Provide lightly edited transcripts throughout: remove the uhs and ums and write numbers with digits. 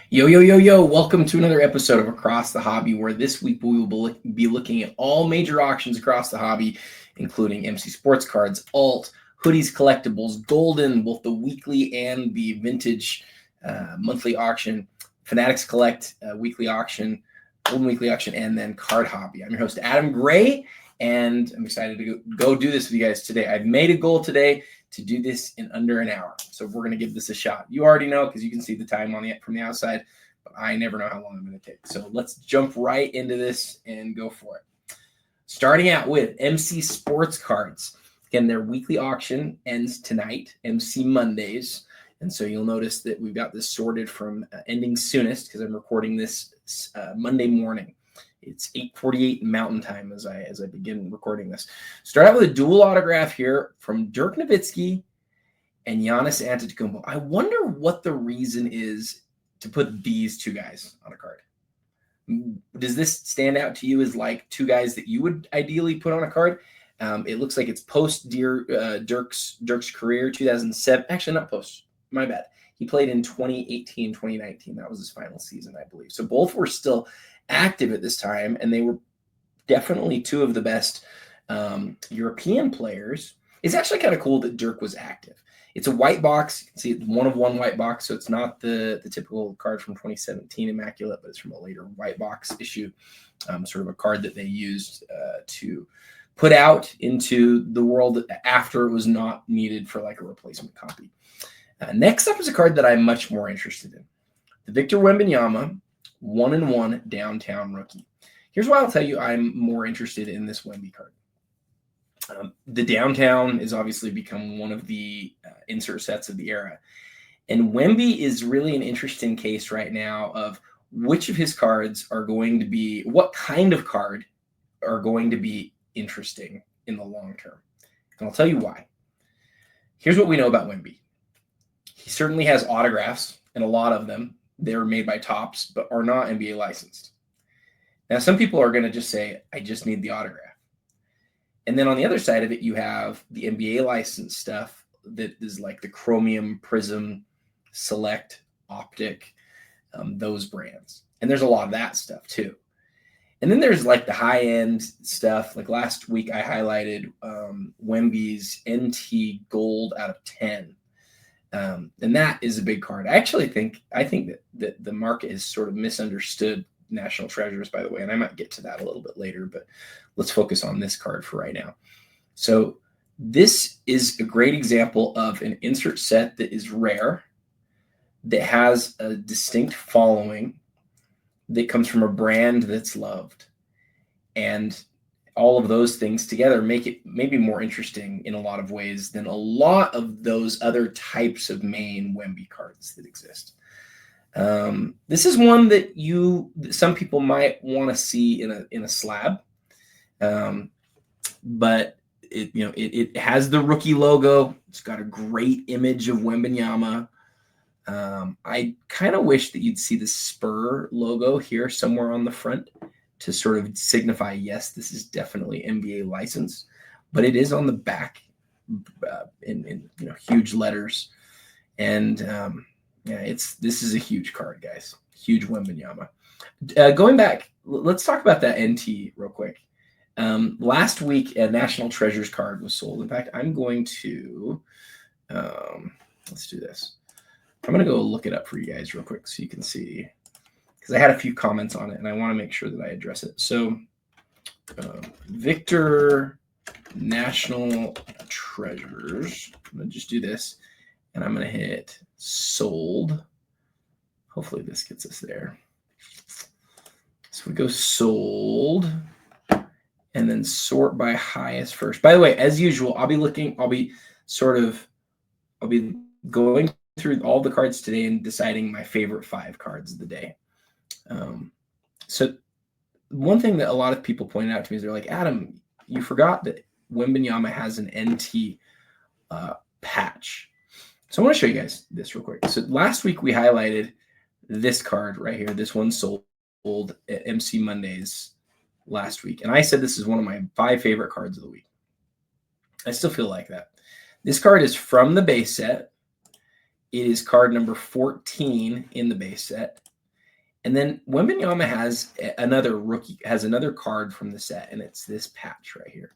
Yo, yo, yo, yo, welcome to another episode of Across the Hobby, where this week we will be looking at all major auctions across the hobby, including MC Sports Cards, Alt, Hoodies, Collectibles, Goldin, both the weekly and the vintage monthly auction, Fanatics Collect weekly auction, Goldin Weekly auction, and then Card Hobby. I'm your host, Adam Gray, and I'm excited to go do this with you guys today. I've made a goal today to do this in under an hour. So we're going to give this a shot. You already know because you can see the time from the outside, but I never know how long I'm going to take. So let's jump right into this and go for it. Starting out with MC Sports Cards. Again, their weekly auction ends tonight, MC Mondays. And so you'll notice that we've got this sorted from ending soonest because I'm recording this Monday morning. It's 8:48 Mountain Time as I begin recording this. Start out with a dual autograph here from Dirk Nowitzki and Giannis Antetokounmpo. I wonder what the reason is to put these two guys on a card. Does this stand out to you as like two guys that you would ideally put on a card? It looks like it's post Dirk's career, 2007. Actually, not post. My bad. He played in 2018, 2019. That was his final season, I believe. So both were still active at this time, and they were definitely two of the best European players. It's actually kind of cool that Dirk was active. It's a white box. You can see it's one of one white box, so it's not the typical card from 2017 Immaculate, but it's from a later white box issue, sort of a card that they used to put out into the world after it was not needed for like a replacement copy. Next up is a card that I'm much more interested in. The Victor Wembanyama 1-1 Downtown Rookie. Here's why I'll tell you I'm more interested in this Wemby card. The Downtown has obviously become one of the insert sets of the era. And Wemby is really an interesting case right now of which of his cards are going to be, what kind of card are going to be interesting in the long term. And I'll tell you why. Here's what we know about Wemby. He certainly has autographs, and a lot of them. They were made by Topps, but are not NBA licensed. Now, some people are going to just say, I just need the autograph. And then on the other side of it, you have the NBA licensed stuff that is like the Chromium, Prism, Select, Optic, those brands. And there's a lot of that stuff too. And then there's like the high-end stuff. Like last week, I highlighted Wemby's NT Gold out of 10. And that is a big card. I think that the market has sort of misunderstood National Treasures, by the way, and I might get to that a little bit later, but let's focus on this card for right now. So this is a great example of an insert set that is rare, that has a distinct following, that comes from a brand that's loved. And all of those things together make it maybe more interesting in a lot of ways than a lot of those other types of main Wemby cards that exist. This is one that some people might want to see in a slab, but it has the rookie logo. It's got a great image of Wembanyama. I kind of wish that you'd see the Spur logo here somewhere on the front to sort of signify, yes, this is definitely NBA licensed, but it is on the back in huge letters. And this is a huge card, guys. Huge Wembanyama. Going back, let's talk about that NT real quick. Last week, a National Treasures card was sold. In fact, I'm going to let's do this. I'm going to go look it up for you guys real quick so you can see, because I had a few comments on it and I want to make sure that I address it. So Victor National Treasures. I'm going to just do this and I'm going to hit sold. Hopefully this gets us there. So we go sold and then sort by highest first. By the way, as usual, I'll be going through all the cards today and deciding my favorite 5 cards of the day. So one thing that a lot of people pointed out to me is they're like, Adam, you forgot that Wembanyama has an NT patch. So I want to show you guys this real quick. So last week we highlighted this card right here. This one sold at MC Mondays last week. And I said this is one of my 5 favorite cards of the week. I still feel like that. This card is from the base set. It is card number 14 in the base set. And then Wembanyama has another card from the set, and it's this patch right here.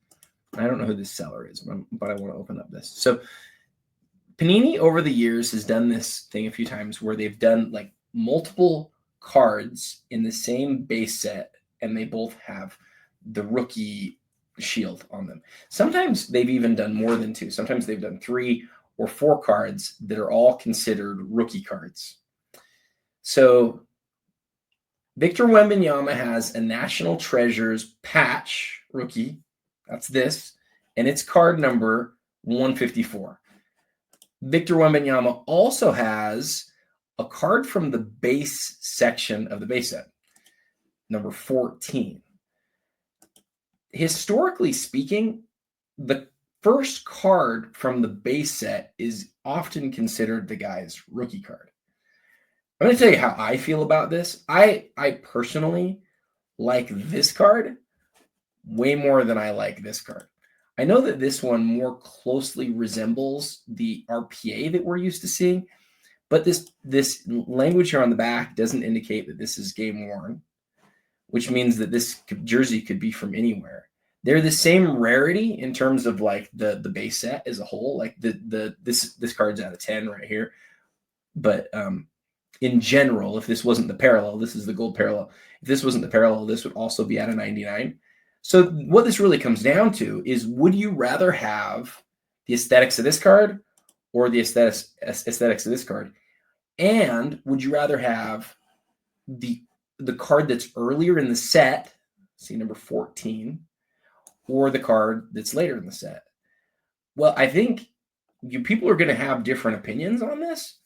I don't know who this seller is, but I want to open up this. So Panini over the years has done this thing a few times where they've done like multiple cards in the same base set, and they both have the rookie shield on them. Sometimes they've even done more than two. Sometimes they've done 3 or 4 cards that are all considered rookie cards. So Victor Wembanyama has a National Treasures patch rookie. That's this. And it's card number 154. Victor Wembanyama also has a card from the base section of the base set, number 14. Historically speaking, the first card from the base set is often considered the guy's rookie card. I'm going to tell you how I feel about this. I personally like this card way more than I like this card. I know that this one more closely resembles the RPA that we're used to seeing, but this language here on the back doesn't indicate that this is game worn, which means that this jersey could be from anywhere. They're the same rarity in terms of like the base set as a whole. Like this card's out of 10 right here, but in general, if this wasn't the parallel, this is the gold parallel. If this wasn't the parallel, this would also be out of 99. So what this really comes down to is, would you rather have the aesthetics of this card or the aesthetics of this card? And would you rather have the card that's earlier in the set, see number 14, or the card that's later in the set? Well, I think people are going to have different opinions on this.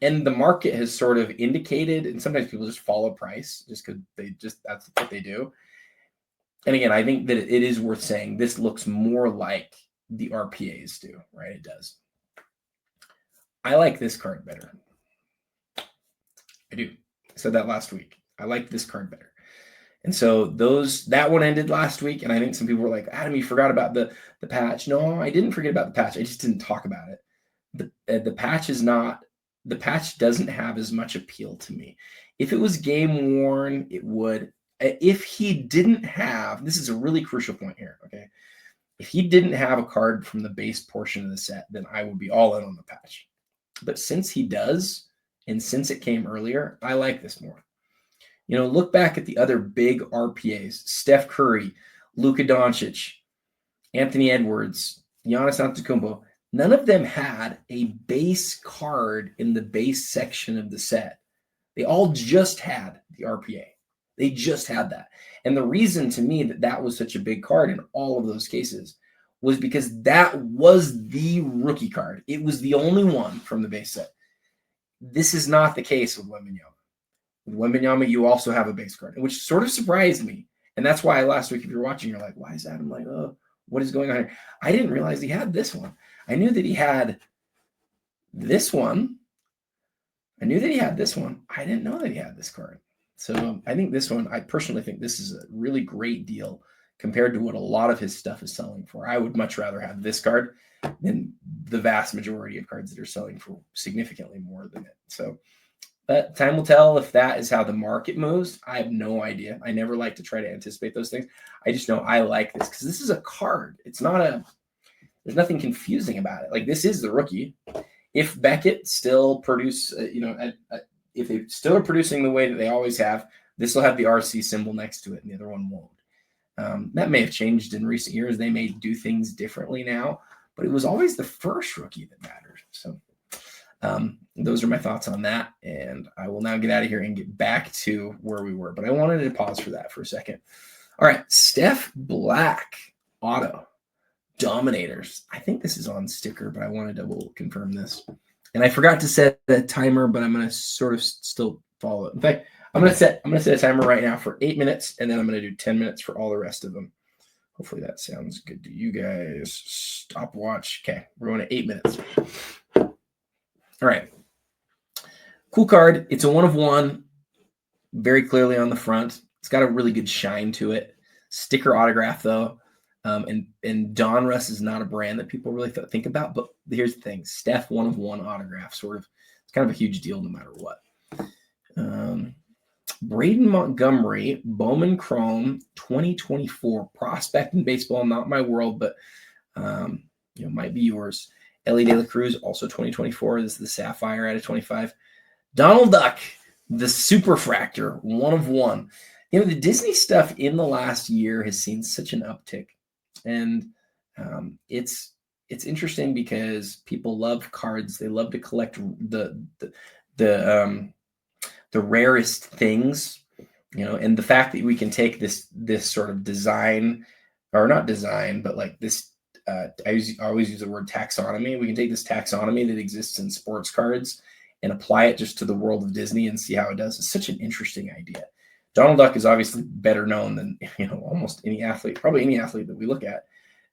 And the market has sort of indicated, and sometimes people just follow price just because that's what they do. And again, I think that it is worth saying this looks more like the RPAs do, right? It does. I like this card better. I do. I said that last week. I like this card better. And so that one ended last week, and I think some people were like, Adam, you forgot about the patch. No, I didn't forget about the patch. I just didn't talk about it. The patch doesn't have as much appeal to me. If it was game worn, it would. If he didn't have, this is a really crucial point here, okay? If he didn't have a card from the base portion of the set, then I would be all in on the patch. But since he does, and since it came earlier, I like this more. You know, look back at the other big RPAs: Steph Curry, Luka Doncic, Anthony Edwards, Giannis Antetokounmpo. None of them had a base card in the base section of the set. They all just had the RPA. They just had that. And the reason to me that was such a big card in all of those cases was because that was the rookie card. It was the only one from the base set. This is not the case with Wembanyama. With Wembanyama, you also have a base card, which sort of surprised me. And that's why last week, if you're watching, you're like, why is Adam like, oh, what is going on here? I didn't realize he had this one. I knew that he had this one. I didn't know that he had this card. So I think this one, I personally think this is a really great deal compared to what a lot of his stuff is selling for. I would much rather have this card than the vast majority of cards that are selling for significantly more than it. So but time will tell if that is how the market moves. I have no idea. I never like to try to anticipate those things. I just know I like this because this is a card. It's not there's nothing confusing about it. Like, this is the rookie. If Beckett still if they still are producing the way that they always have, this will have the RC symbol next to it and the other one won't. That may have changed in recent years. They may do things differently now, but it was always the first rookie that mattered. So those are my thoughts on that. And I will now get out of here and get back to where we were, but I wanted to pause for that for a second. All right. Steph Black auto Dominators. I think this is on sticker, but I want to double confirm this. And I forgot to set the timer, but I'm going to sort of still follow it. In fact, I'm going to set a timer right now for 8 minutes, and then I'm going to do 10 minutes for all the rest of them. Hopefully that sounds good to you guys. Stopwatch. Okay, we're going to 8 minutes. All right. Cool card. It's a 1 of 1, very clearly on the front. It's got a really good shine to it. Sticker autograph, though. And Donruss is not a brand that people really think about, but here's the thing. Steph 1 of 1 autograph, sort of. It's kind of a huge deal no matter what. Braden Montgomery, Bowman Chrome, 2024. Prospect in baseball, not my world, but might be yours. Ellie De La Cruz, also 2024. This is the Sapphire out of 25. Donald Duck, the Superfractor, 1 of 1. The Disney stuff in the last year has seen such an uptick. And it's interesting because people love cards. They love to collect the rarest things, and the fact that we can take this sort of design, or not design, but like this, I always use the word taxonomy. We can take this taxonomy that exists in sports cards and apply it just to the world of Disney and see how it does. It's such an interesting idea. Donald Duck is obviously better known than almost any athlete, probably any athlete that we look at.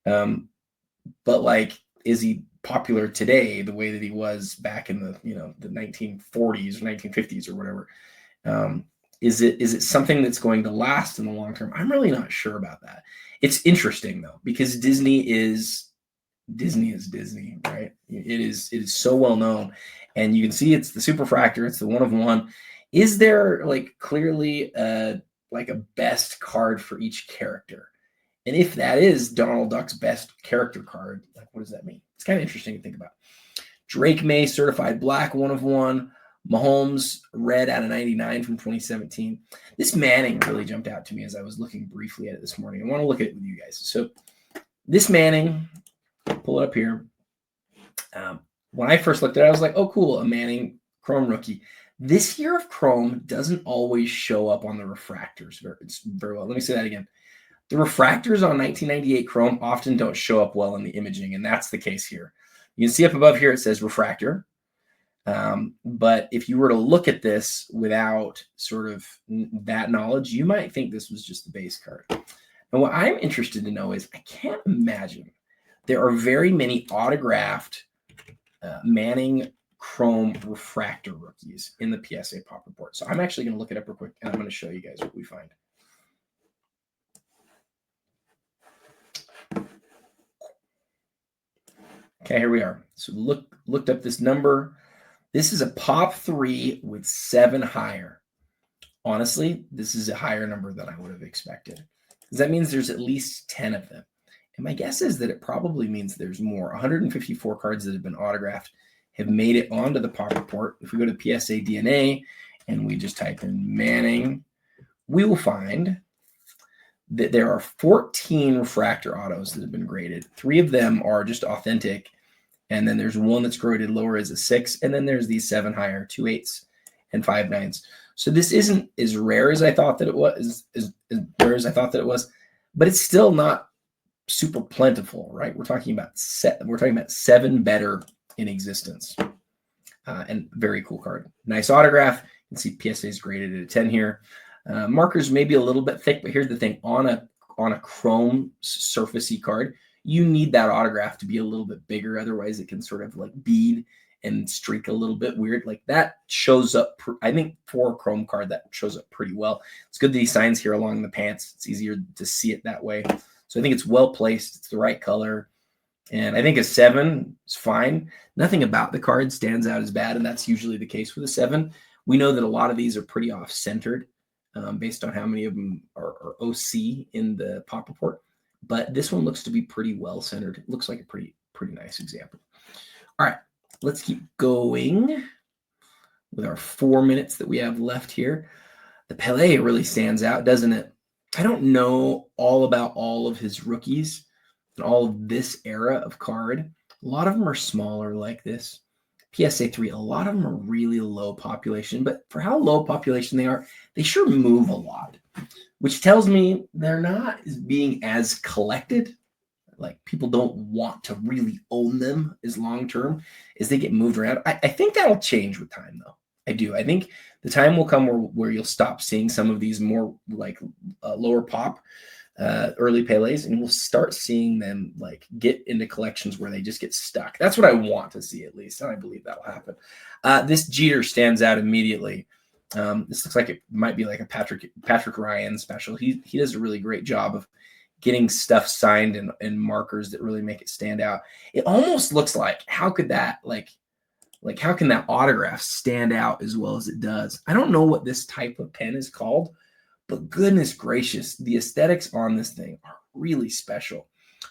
But like, is he popular today the way that he was back in the the 1940s or 1950s or whatever? Is it something that's going to last in the long term? I'm really not sure about that. It's interesting though, because Disney is Disney, right? It is so well known, and you can see it's the Superfractor. It's the 1 of 1. Is there like clearly like a best card for each character? And if that is Donald Duck's best character card, like what does that mean? It's kind of interesting to think about. Drake May, certified black, 1 of 1. Mahomes, red out of 99 from 2017. This Manning really jumped out to me as I was looking briefly at it this morning. I want to look at it with you guys. So this Manning, pull it up here. When I first looked at it, I was like, oh, cool, a Manning Chrome rookie. This year of Chrome doesn't always show up on the refractors very well. Let me say that again. The refractors on 1998 Chrome often don't show up well in the imaging, and that's the case here. You can see up above here it says refractor. But if you were to look at this without sort of that knowledge, you might think this was just the base card. And what I'm interested to know is I can't imagine there are very many autographed Manning Chrome refractor rookies in the PSA Pop Report. So I'm actually going to look it up real quick, and I'm going to show you guys what we find. Okay, here we are. So looked up this number. This is a Pop 3 with 7 higher. Honestly, this is a higher number than I would have expected, because that means there's at least 10 of them. And my guess is that it probably means there's more. 154 cards that have been autographed have made it onto the Pop Report. If we go to PSA DNA and we just type in Manning, we will find that there are 14 refractor autos that have been graded. 3 of them are just authentic, and then there's 1 that's graded lower as a 6, and then there's these 7 higher, 2 8s and 5 9s. So this isn't as rare as I thought that it was, as rare as I thought that it was, but it's still not super plentiful, right? We're talking about 7 better in existence, and very cool card. Nice autograph. You can see PSA is graded at a 10 here. Markers may be a little bit thick, but here's the thing: on a chrome surfacey card, you need that autograph to be a little bit bigger. Otherwise, it can sort of like bead and streak a little bit weird. Like that shows up. I think for a chrome card, that shows up pretty well. It's good that he signs here along the pants. It's easier to see it that way. So I think it's well placed. It's the right color. And I think a 7 is fine. Nothing about the card stands out as bad, and that's usually the case with a 7. We know that a lot of these are pretty off-centered based on how many of them are OC in the Pop Report. But this one looks to be pretty well-centered. It looks like a pretty nice example. All right, let's keep going with our 4 minutes that we have left here. The Pele really stands out, doesn't it? I don't know all about all of his rookies and all of this era of card. A lot of them are smaller like this. PSA 3, a lot of them are really low population, but for how low population they are, they sure move a lot, which tells me they're not being as collected. Like people don't want to really own them as long-term as they get moved around. I think that'll change with time though. I do. I think the time will come where you'll stop seeing some of these more like lower pop early Pelés, and we'll start seeing them like get into collections where they just get stuck. That's what I want to see, at least, and I believe that'll happen. This Jeter stands out immediately. This looks like it might be like a Patrick Ryan special. He does a really great job of getting stuff signed and markers that really make it stand out. It almost looks like, how could that, like Like, how can that autograph stand out as well as it does? I don't know what this type of pen is called, but goodness gracious, the aesthetics on this thing are really special.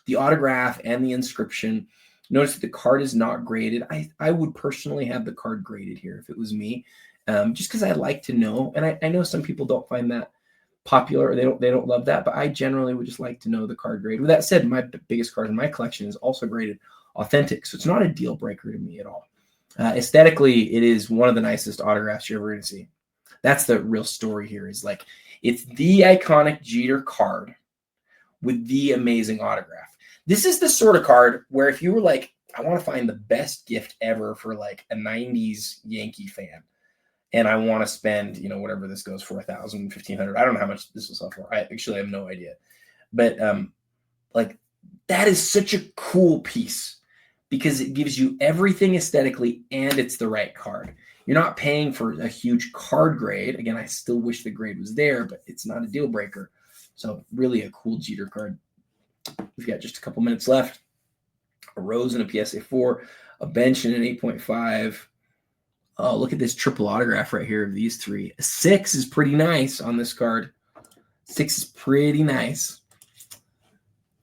The autograph and the inscription. Notice that the card is not graded. I would personally have the card graded here if it was me, just because I like to know. And I know some people don't find that popular, or they don't love that, but I generally would just like to know the card grade. With that said, my biggest card in my collection is also graded authentic, so it's not a deal breaker to me at all. Aesthetically, it is one of the nicest autographs you're ever going to see. That's the real story here, is like, it's the iconic Jeter card with the amazing autograph. This is the sort of card where if you were like, I want to find the best gift ever for like a 90s Yankee fan, and I want to spend, whatever this goes for, $1,000, $1,500. I don't know how much this will sell for. I actually have no idea. But like, that is such a cool piece because it gives you everything aesthetically and it's the right card. You're not paying for a huge card grade. Again, I still wish the grade was there, but it's not a deal breaker. So really a cool Jeter card. We've got just a couple minutes left. A Rose and a PSA 4, a bench and an 8.5. Oh, look at this triple autograph right here of these three. A 6 is pretty nice on this card. 6 is pretty nice.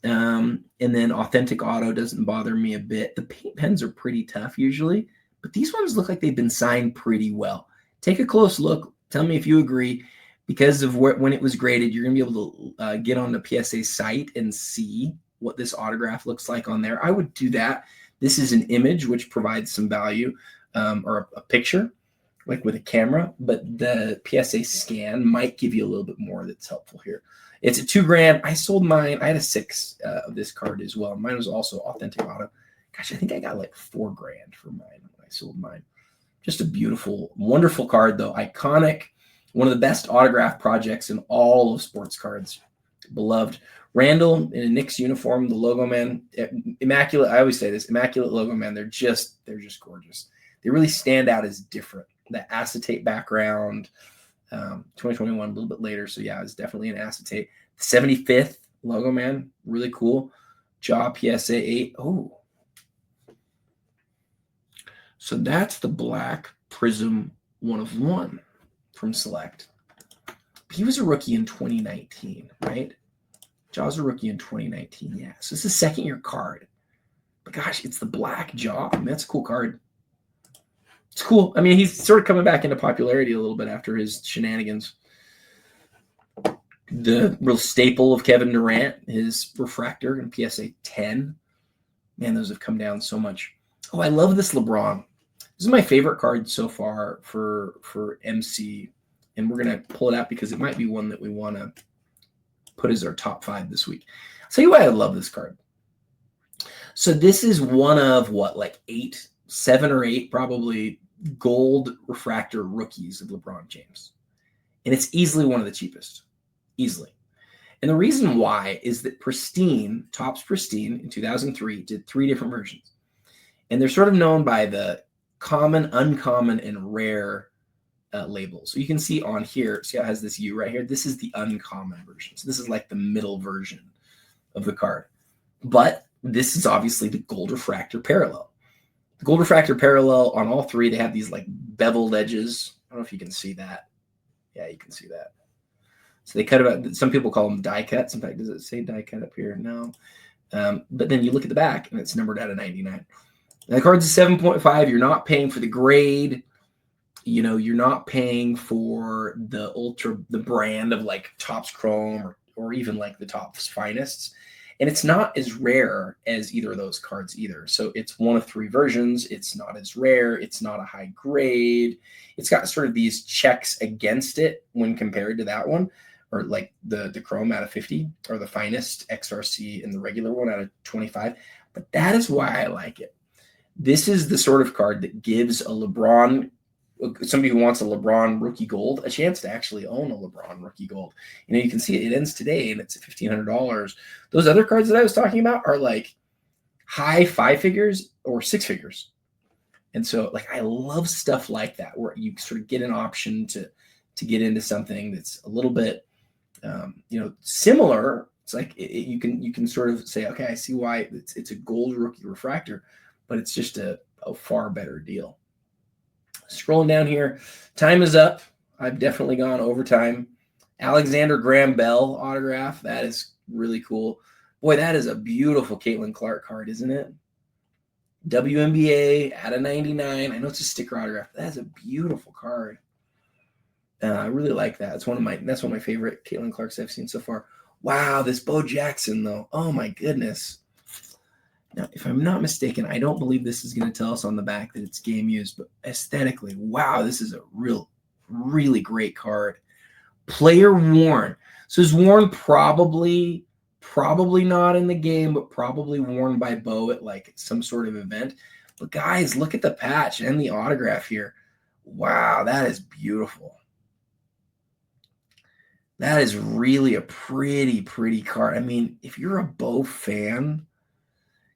And then authentic auto doesn't bother me a bit. The paint pens are pretty tough usually, but these ones look like they've been signed pretty well. Take a close look. Tell me if you agree. Because of when it was graded, you're going to be able to get on the PSA site and see what this autograph looks like on there. I would do that. This is an image, which provides some value, or a picture, like with a camera, but the PSA scan might give you a little bit more that's helpful here. It's a $2,000. I sold mine. I had a 6 of this card as well. Mine was also authentic auto. Gosh, I think I got like $4,000 for mine when I sold mine. Just a beautiful, wonderful card, though. Iconic. One of the best autograph projects in all of sports cards. Beloved. Randall in a Knicks uniform, the logo man, immaculate. I always say this, immaculate logo man. They're just gorgeous. They really stand out as different. That acetate background, 2021, a little bit later. So yeah, it's definitely an acetate. 75th logo man, really cool. Jaw PSA 8. Oh, so that's the black Prism 1/1 from Select. He was a rookie in 2019, right? Jaw's a rookie in 2019, yeah. So it's a second-year card. But gosh, it's the black Jaw. I mean, that's a cool card. It's cool. I mean, he's sort of coming back into popularity a little bit after his shenanigans. The real staple of Kevin Durant, his refractor and PSA 10. Man, those have come down so much. Oh, I love this LeBron. This is my favorite card so far for MC. And we're going to pull it out because it might be one that we want to put as our top 5 this week. I'll tell you why I love this card. So this is one of like 7 or 8 probably gold refractor rookies of LeBron James. And it's easily one of the cheapest. Easily. And the reason why is that Pristine, Topps Pristine in 2003 did 3 different versions. And they're sort of known by the common, uncommon, and rare labels. So you can see on here, see how it has this U right here? This is the uncommon version. So this is like the middle version of the card. But this is obviously the gold refractor parallel. The gold refractor parallel on all 3, they have these like beveled edges. I don't know if you can see that. Yeah, you can see that. So they cut about, some people call them die cuts. In fact, does it say die cut up here? No. But then you look at the back and it's numbered out of 99. And the card's a 7.5. You're not paying for the grade. You're not paying for the brand of like Topps Chrome or even like the Topps Finest. And it's not as rare as either of those cards either. So it's one of 3 versions. It's not as rare. It's not a high grade. It's got sort of these checks against it when compared to that one, or like the Chrome out of 50, or the Finest XRC and the regular one out of 25. But that is why I like it. This is the sort of card that gives a LeBron, somebody who wants a LeBron rookie gold, a chance to actually own a LeBron rookie gold. You can see it ends today and it's at $1,500. Those other cards that I was talking about are like high 5 figures or 6 figures. And so like, I love stuff like that, where you sort of get an option to get into something that's a little bit, similar. It's like you can sort of say, okay, I see why it's a gold rookie refractor, but it's just a far better deal. Scrolling down here, time is up. I've definitely gone overtime. Alexander Graham Bell autograph. That is really cool. Boy, that is a beautiful Caitlin Clark card, isn't it? WNBA at a 99. I know it's a sticker autograph. That's a beautiful card. I really like that. That's one of my favorite Caitlin Clarks I've seen so far. Wow, this Bo Jackson though. Oh my goodness. Now, if I'm not mistaken, I don't believe this is going to tell us on the back that it's game used, but aesthetically, wow, this is a really great card. Player worn. So is worn probably not in the game, but probably worn by Bo at like some sort of event. But guys, look at the patch and the autograph here. Wow, that is beautiful. That is really a pretty card. I mean, if you're a Bo fan,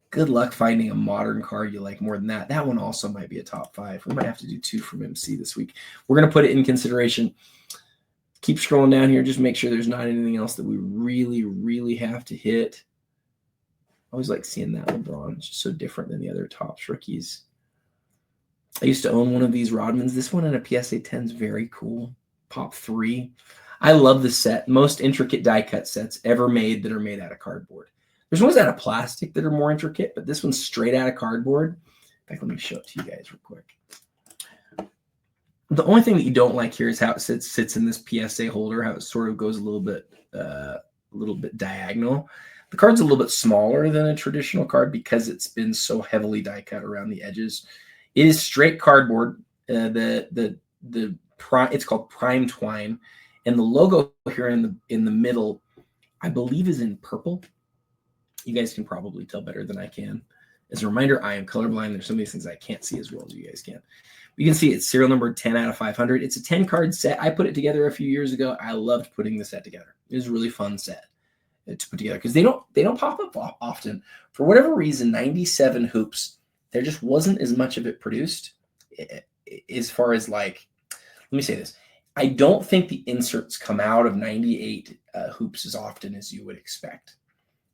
good luck finding a modern card you like more than that. That one also might be a top 5. We might have to do 2 from MC this week. We're going to put it in consideration. Keep scrolling down here. Just make sure there's not anything else that we really have to hit. I always like seeing that LeBron. It's just so different than the other Topps rookies. I used to own one of these Rodmans. This one in a PSA 10 is very cool. Pop 3. I love the set. Most intricate die cut sets ever made that are made out of cardboard. There's ones out of plastic that are more intricate, but this one's straight out of cardboard. In fact, let me show it to you guys real quick. The only thing that you don't like here is how it sits in this PSA holder, how it sort of goes a little bit diagonal. The card's a little bit smaller than a traditional card because it's been so heavily die cut around the edges. It is straight cardboard. It's called Prime Twine, and the logo here in the middle, I believe, is in purple. You guys can probably tell better than I can. As a reminder, I am colorblind. There's some of these things I can't see as well as you guys can. You can see it's serial number 10 out of 500. It's a 10-card set. I put it together a few years ago. I loved putting the set together. It was a really fun set to put together because they don't pop up often. For whatever reason, 97 hoops, there just wasn't as much of it produced as far as like, let me say this. I don't think the inserts come out of 98 hoops as often as you would expect.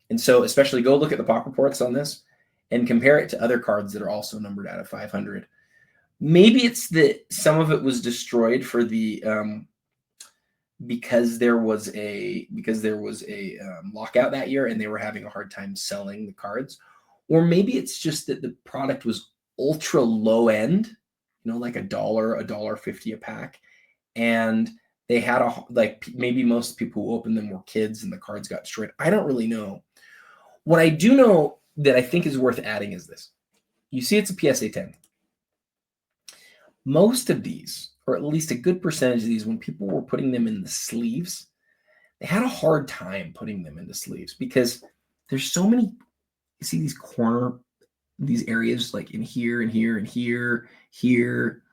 And so especially go look at the pop reports on this and compare it to other cards that are also numbered out of 500. Maybe it's that some of it was destroyed for the because there was a lockout that year and they were having a hard time selling the cards, or maybe it's just that the product was ultra low end, like $1.50 a pack, and they had maybe most people who opened them were kids and the cards got destroyed. I don't really know. What I do know that I think is worth adding is this. You see it's a PSA 10. Most of these, or at least a good percentage of these, when people were putting them in the sleeves, they had a hard time putting them into sleeves because there's so many, you see these areas like in here and here and here, here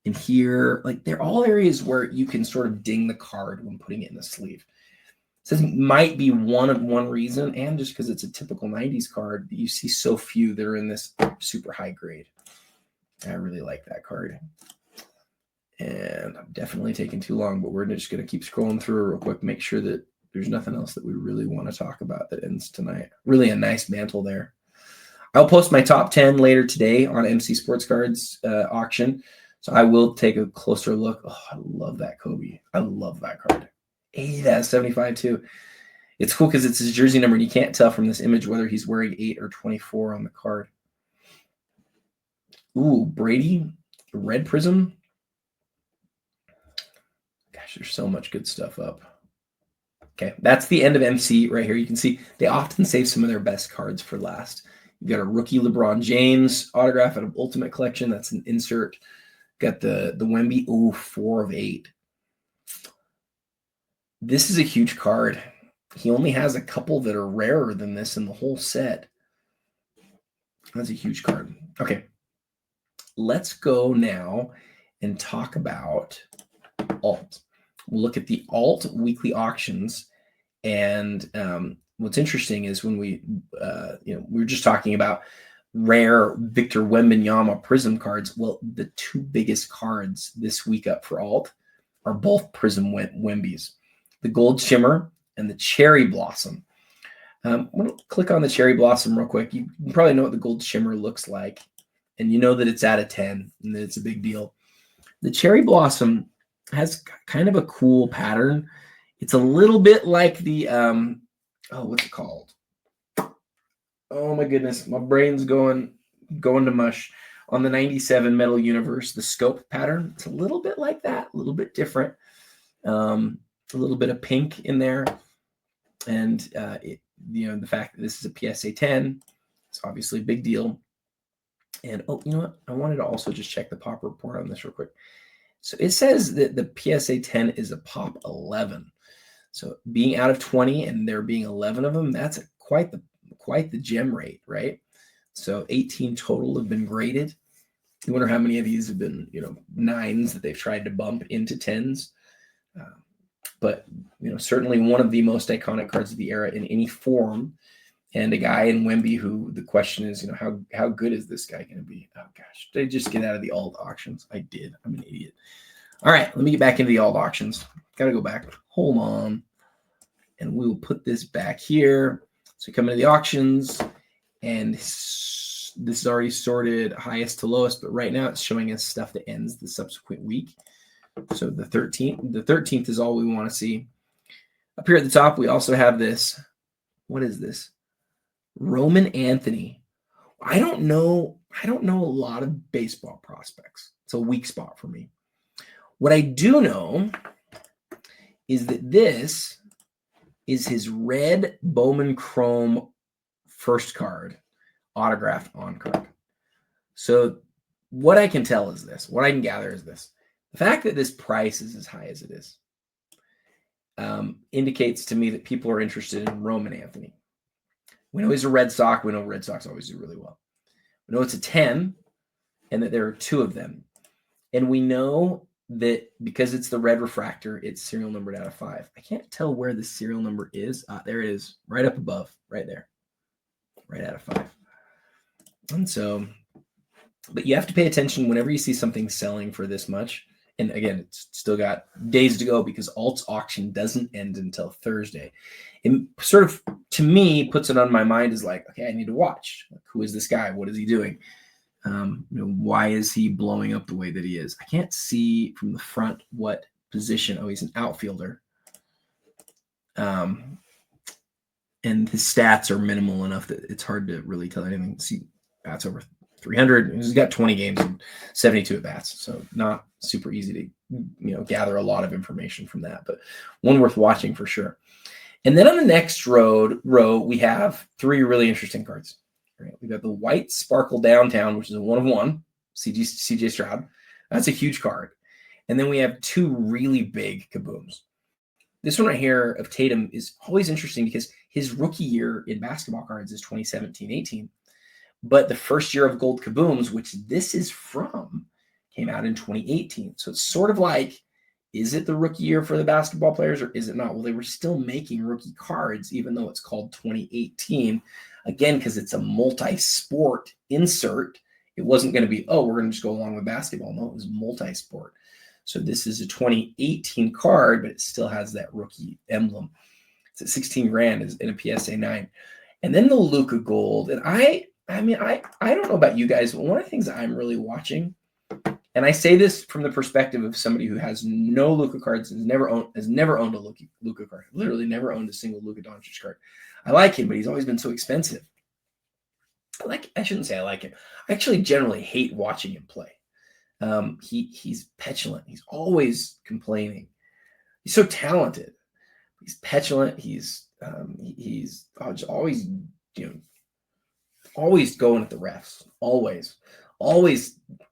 and here, like they're all areas where you can sort of ding the card when putting it in the sleeve. So this might be one reason, and just because it's a typical 90s card, you see so few that are in this super high grade. I really like that card. And I'm definitely taking too long, but we're just going to keep scrolling through real quick, make sure that there's nothing else that we really want to talk about that ends tonight. Really a nice mantle there. I'll post my top 10 later today on MC Sports Cards auction. So I will take a closer look. Oh, I love that Kobe. I love that card. 80 out of 75 too. It's cool because it's his jersey number, and you can't tell from this image whether he's wearing 8 or 24 on the card. Ooh, Brady, red prism. Gosh, there's so much good stuff up. Okay, that's the end of MC right here. You can see they often save some of their best cards for last. You've got a rookie LeBron James autograph out of Ultimate Collection. That's an insert. Got the Wemby. Ooh, 4 of 8. This is a huge card. He only has a couple that are rarer than this in the whole set. That's a huge card. Okay. Let's go now and talk about alt. We'll look at the alt weekly auctions. And what's interesting is when we were just talking about rare Victor Wembanyama Prism cards. Well, the 2 biggest cards this week up for alt are both Prism Wembys. The Gold Shimmer and the Cherry Blossom. I'm going to click on the Cherry Blossom real quick. You probably know what the Gold Shimmer looks like, and you know that it's out of 10 and that it's a big deal. The cherry blossom has kind of a cool pattern. It's a little bit like the, what's it called? Oh my goodness, my brain's going to mush. On the 97 Metal Universe, the scope pattern, it's a little bit like that, a little bit different. A little bit of pink in there. And, the fact that this is a PSA 10, it's obviously a big deal. And, you know what? I wanted to also just check the pop report on this real quick. So it says that the PSA 10 is a pop 11. So being out of 20 and there being 11 of them, that's quite the gem rate, right? So 18 total have been graded. You wonder how many of these have been, 9s that they've tried to bump into 10s. But, certainly one of the most iconic cards of the era in any form. And a guy in Wemby who the question is, how good is this guy going to be? Oh, gosh. Did I just get out of the alt auctions? I did. I'm an idiot. All right. Let me get back into the alt auctions. Got to go back. Hold on. And we will put this back here. So come into the auctions. And this is already sorted highest to lowest. But right now it's showing us stuff that ends the subsequent week. So the 13th is all we want to see. Up here at the top, we also have this. What is this? Roman Anthony. I don't know a lot of baseball prospects. It's a weak spot for me. What I do know is that this is his red Bowman Chrome first card, autographed on card. So what I can tell is this. What I can gather is this. The fact that this price is as high as it is indicates to me that people are interested in Roman Anthony. We know he's a Red Sox. We know Red Sox always do really well. We know it's a 10 and that there are 2 of them. And we know that because it's the red refractor, it's serial numbered out of 5. I can't tell where the serial number is. There it is, right up above, right there, right out of 5. And so, but you have to pay attention whenever you see something selling for this much. And again, it's still got days to go because Alt's auction doesn't end until Thursday. It sort of, to me, puts it on my mind as like, okay, I need to watch. Like, who is this guy? What is he doing? Why is he blowing up the way that he is? I can't see from the front what position. Oh, he's an outfielder. And his stats are minimal enough that it's hard to really tell anything. See, bats over 300. He's got 20 games and 72 at bats, so not super easy to gather a lot of information from that, but one worth watching for sure. And then on the next row we have 3 really interesting cards. Right? We've got the white Sparkle Downtown, which is a 1/1 CJ Stroud. That's a huge card. And then we have 2 really big kabooms. This one right here of Tatum is always interesting because his rookie year in basketball cards is 2017-18. But the first year of Gold Kabooms, which this is from, came out in 2018. So it's sort of like, is it the rookie year for the basketball players or is it not? Well, they were still making rookie cards, even though it's called 2018. Again, because it's a multi-sport insert. It wasn't going to be, we're going to just go along with basketball. No, it was multi-sport. So this is a 2018 card, but it still has that rookie emblem. It's at $16,000 in a PSA 9. And then the Luka Gold. And I don't know about you guys, but one of the things that I'm really watching, and I say this from the perspective of somebody who has no Luka cards, has never owned a Luka card, literally never owned a single Luka Doncic card. I like him, but he's always been so expensive. I shouldn't say I like him. I actually generally hate watching him play. He's petulant. He's always complaining. He's so talented. He's petulant. He's just always always going at the refs. Always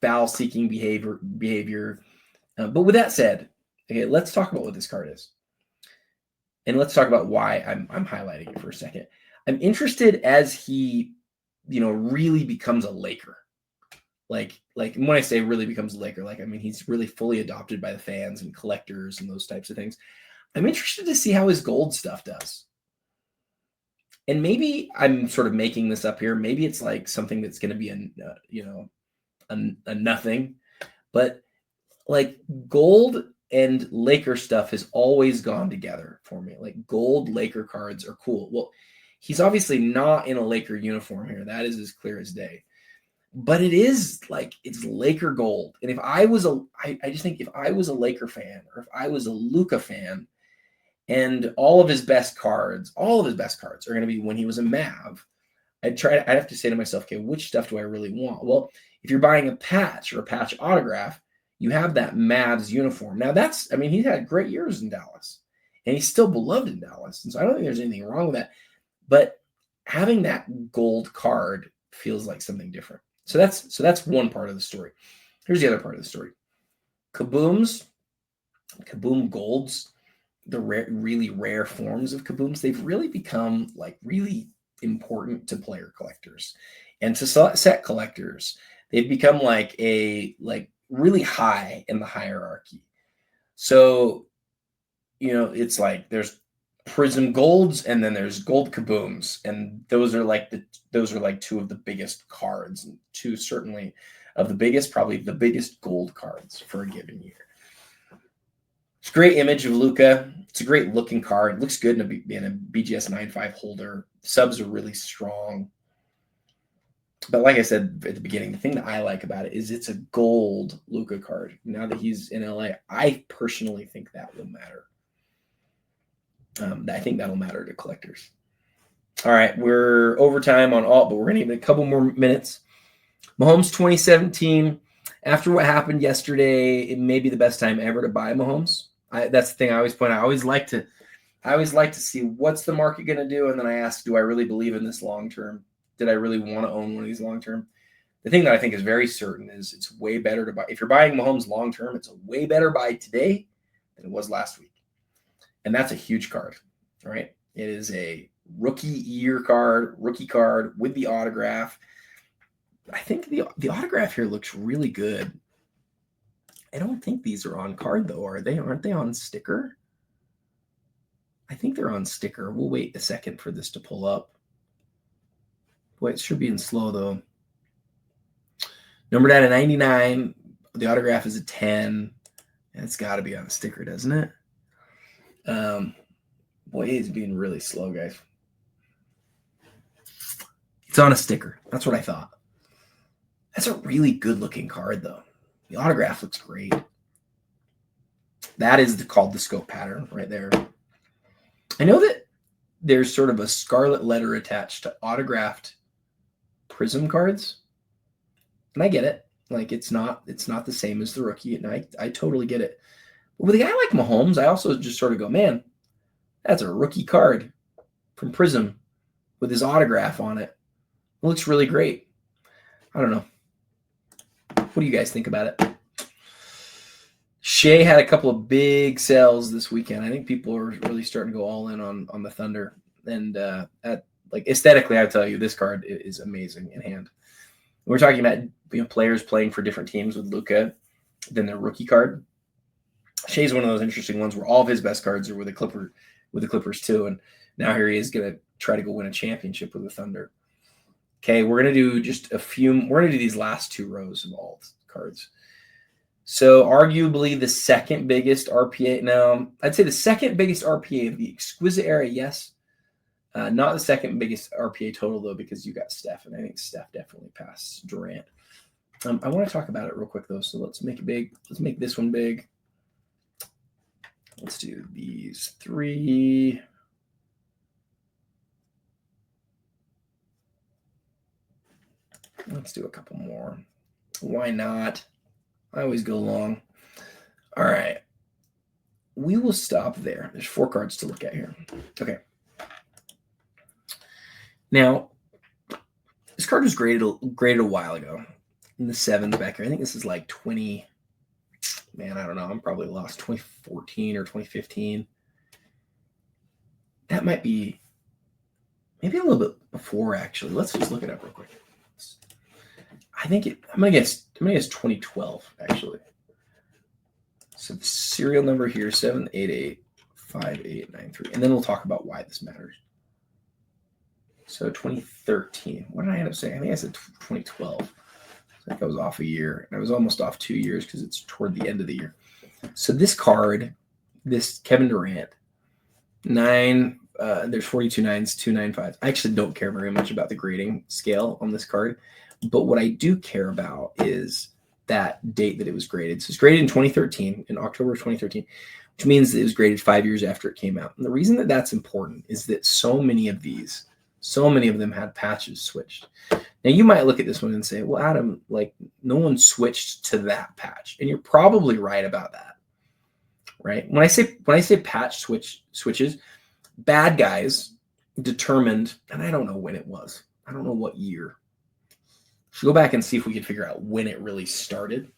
foul-seeking behavior. But with that said, okay, let's talk about what this card is, and let's talk about why I'm highlighting it for a second. I'm interested as he, really becomes a Laker. Like when I say really becomes a Laker, he's really fully adopted by the fans and collectors and those types of things. I'm interested to see how his gold stuff does. And maybe I'm sort of making this up here. Maybe it's like something that's going to be a nothing, but like gold and Laker stuff has always gone together for me. Like gold Laker cards are cool. Well, he's obviously not in a Laker uniform here. That is as clear as day. But it is like it's Laker gold. And if I was I just think if I was a Laker fan or if I was a Luka fan, and all of his best cards are going to be when he was a Mav, I'd have to say to myself, okay, which stuff do I really want? Well, if you're buying a patch or a patch autograph, you have that Mavs uniform. Now he's had great years in Dallas and he's still beloved in Dallas. And so I don't think there's anything wrong with that. But having that gold card feels like something different. So that's one part of the story. Here's the other part of the story. Kaboom golds, the really rare forms of kabooms, they've really become like really important to player collectors and to set collectors. They've become like really high in the hierarchy. So, it's like there's Prism golds and then there's gold kabooms, and those are like two of the biggest cards, and two certainly of the biggest, probably the biggest gold cards for a given year. It's a great image of Luka. It's a great looking card. It looks good in a BGS 9.5 holder. Subs are really strong. But like I said at the beginning, the thing that I like about it is it's a gold Luka card. Now that he's in LA, I personally think that will matter. I think that'll matter to collectors. All right, we're overtime on alt, but we're going to give it a couple more minutes. Mahomes 2017. After what happened yesterday, it may be the best time ever to buy Mahomes. That's the thing I always point out. I always like to see what's the market going to do, and then I ask, do I really believe in this long term? Did I really want to own one of these long term? The thing that I think is very certain is it's way better to buy. If you're buying Mahomes long term, it's a way better buy today than it was last week, and that's a huge card, right? It is a rookie card with the autograph. I think the autograph here looks really good. I don't think these are on card though, are they? Aren't they on sticker? I think they're on sticker. We'll wait a second for this to pull up. Boy, it should be in slow though. Numbered out of 99. The autograph is a 10. It's got to be on a sticker, doesn't it? Boy, it's being really slow, guys. It's on a sticker. That's what I thought. That's a really good looking card though. The autograph looks great. That is called the scope pattern right there. I know that there's sort of a scarlet letter attached to autographed Prism cards. And I get it. Like it's not the same as the rookie. And I totally get it. But with a guy like Mahomes, I also just sort of go, man, that's a rookie card from Prism with his autograph on it. It looks really great. I don't know. What do you guys think about it? Shea had a couple of big sales this weekend. I think people are really starting to go all in on the Thunder. And aesthetically, I tell you, this card is amazing in hand. We're talking about players playing for different teams with Luka than their rookie card. Shea's one of those interesting ones where all of his best cards are with the Clippers too. And now here he is going to try to go win a championship with the Thunder. Okay, we're going to do just a few. We're going to do these last two rows of alt cards. So arguably the second biggest RPA. Now, I'd say the second biggest RPA of the exquisite era, yes. Not the second biggest RPA total, though, because you got Steph, and I think Steph definitely passed Durant. I want to talk about it real quick, though, so let's make it big. Let's make this one big. Let's do these three. Let's do a couple more. Why not? I always go long. All right. We will stop there. There's 4 cards to look at here. Okay. Now, this card was graded a while ago in the 7s back here. I think this is like 20. Man, I don't know. I'm probably lost 2014 or 2015. That might be maybe a little bit before, actually. Let's just look it up real quick. I'm gonna guess 2012, actually. So the serial number here, 7885893. And then we'll talk about why this matters. So 2013. What did I end up saying? I think I said 2012. I think I was off a year. And I was almost off 2 years because it's toward the end of the year. So this card, this Kevin Durant, 9, there's 42 9s, 2 9 5s. I actually don't care very much about the grading scale on this card, But what I do care about is that date that it was graded. So it's graded in 2013, in October of 2013, which means that it was graded 5 years after it came out. And the reason that that's important is that so many of them had patches switched. Now you might look at this one and say, well, Adam, like no one switched to that patch. And you're probably right about that. Right? When I say patch switches, bad guys determined, and I don't know when it was. I don't know what year. Should go back and see if we could figure out when it really started.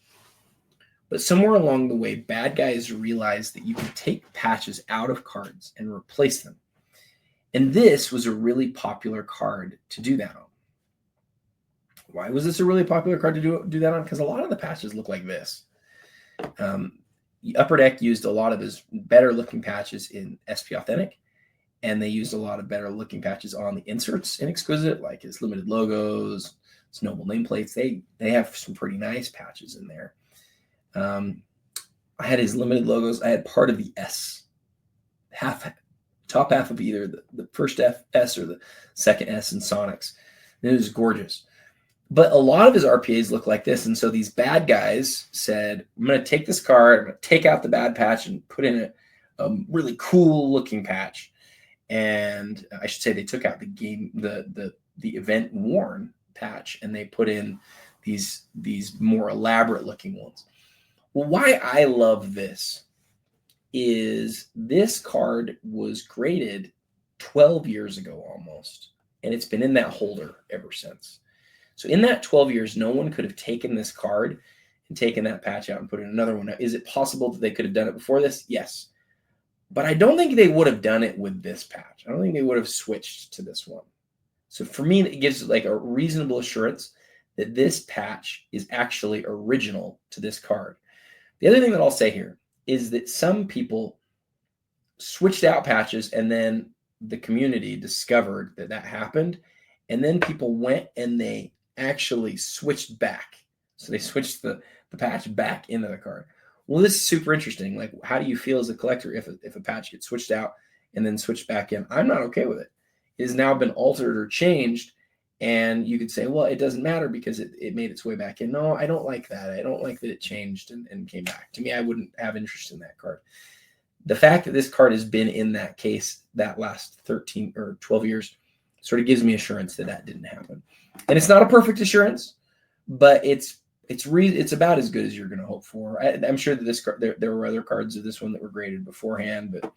But somewhere along the way, bad guys realized that you could take patches out of cards and replace them. And this was a really popular card to do that on. Why was this a really popular card to do that on? Because a lot of the patches look like this. Upper Deck used a lot of his better looking patches in SP Authentic, and they used a lot of better looking patches on the inserts in Exquisite, like his limited logos, his noble nameplates. They have some pretty nice patches in there. I had his limited logos. I had part of the S, top half of either the first S or the second S in Sonics. And it was gorgeous. But a lot of his RPAs look like this. And so these bad guys said, I'm going to take this card, I'm going to take out the bad patch and put in a really cool looking patch. And I should say they took out the event worn patch, and they put in these more elaborate looking ones. Well, why I love this is this card was graded 12 years ago almost, and it's been in that holder ever since. So in that 12 years, no one could have taken this card and taken that patch out and put in another one. Now, is it possible that they could have done it before this? Yes. But I don't think they would have done it with this patch. I don't think they would have switched to this one. So for me, it gives like a reasonable assurance that this patch is actually original to this card. The other thing that I'll say here is that some people switched out patches, and then the community discovered that happened. And then people went and they actually switched back. So they switched the patch back into the card. Well, this is super interesting. Like, how do you feel as a collector if a patch gets switched out and then switched back in? I'm not okay with it. It has now been altered or changed. And you could say, well, it doesn't matter because it made its way back in. No, I don't like that. I don't like that it changed and came back. To me, I wouldn't have interest in that card. The fact that this card has been in that case that last 13 or 12 years sort of gives me assurance that didn't happen. And it's not a perfect assurance, but it's about as good as you're going to hope for. I'm sure that there were other cards of this one that were graded beforehand, but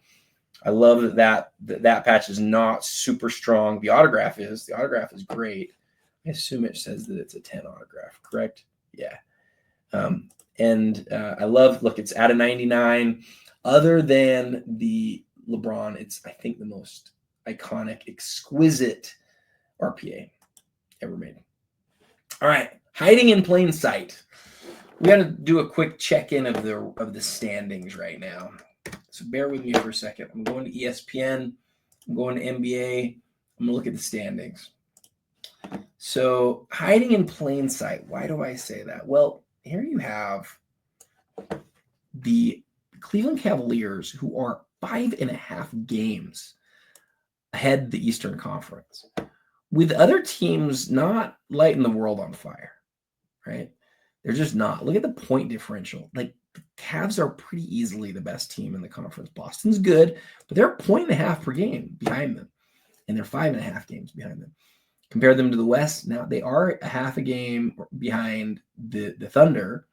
I love that patch is not super strong. The autograph is great. I assume it says that it's a 10 autograph, correct? Yeah. And I love, look, it's out of 99. Other than the LeBron, it's, I think, the most iconic, exquisite RPA ever made. All right, hiding in plain sight. We got to do a quick check-in of the standings right now. So bear with me for a second. I'm going to ESPN. I'm going to NBA. I'm going to look at the standings. So hiding in plain sight. Why do I say that? Well, here you have the Cleveland Cavaliers, who are 5.5 games ahead the Eastern Conference, with other teams not lighting the world on fire, right? They're just not. Look at the point differential. Like, the Cavs are pretty easily the best team in the conference. Boston's good, but they're 1.5 per game behind them, and they're 5.5 games behind them. Compare them to the West. Now, they are a half a game behind the Thunder.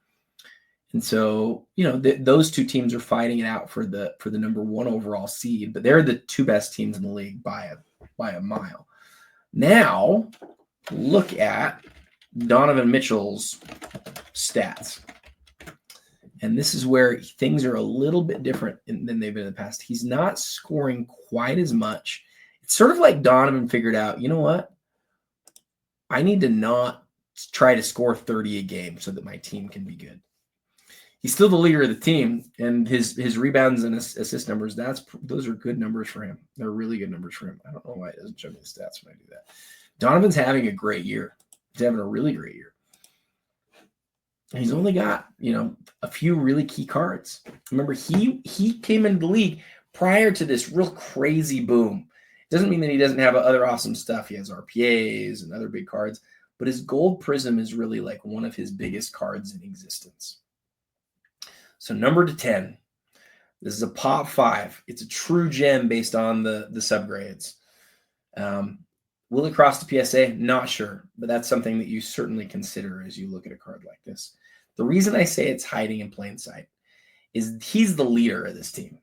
And so, those two teams are fighting it out for the number one overall seed, but they're the two best teams in the league by a mile. Now, look at Donovan Mitchell's stats. And this is where things are a little bit different than they've been in the past. He's not scoring quite as much. It's sort of like Donovan figured out, you know what? I need to not try to score 30 a game so that my team can be good. He's still the leader of the team, and his rebounds and assist numbers, those are good numbers for him. They're really good numbers for him. I don't know why it doesn't show me the stats when I do that. Donovan's having a great year. He's having a really great year. And he's only got, a few really key cards. Remember, he came into the league prior to this real crazy boom. It doesn't mean that he doesn't have other awesome stuff. He has RPAs and other big cards, but his gold prism is really like one of his biggest cards in existence. So number to 10. This is a pop 5. It's a true gem based on the subgrades. Will it cross the PSA? Not sure, but that's something that you certainly consider as you look at a card like this. The reason I say it's hiding in plain sight is he's the leader of this team.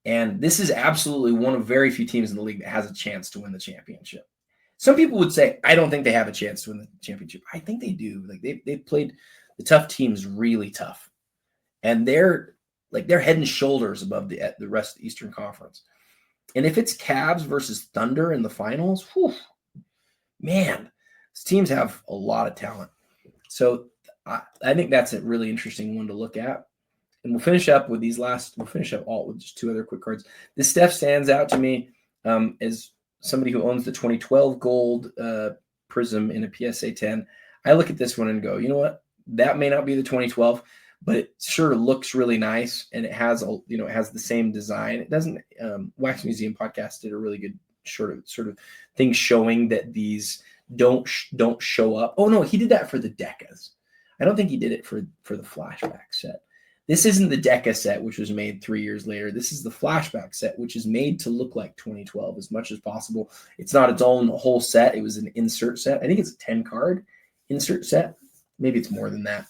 And this is absolutely one of very few teams in the league that has a chance to win the championship. Some people would say, I don't think they have a chance to win the championship. I think they do. Like they've played the tough teams really tough. And they're head and shoulders above the rest of the Eastern Conference. And if it's Cavs versus Thunder in the finals, whew, man, these teams have a lot of talent. So I think that's a really interesting one to look at. And we'll finish up with we'll finish up all with just 2 other quick cards. This Steph stands out to me as somebody who owns the 2012 gold prism in a PSA 10. I look at this one and go, you know what? That may not be the 2012, but it sure looks really nice, and it has it has the same design. It doesn't. Wax Museum podcast did a really good sort of thing showing that these don't show up. Oh no, he did that for the Decas. I don't think he did it for the flashback set. This isn't the Deca set, which was made 3 years later. This is the flashback set, which is made to look like 2012 as much as possible. It's not its own whole set. It was an insert set. I think it's a 10-card insert set. Maybe it's more than that.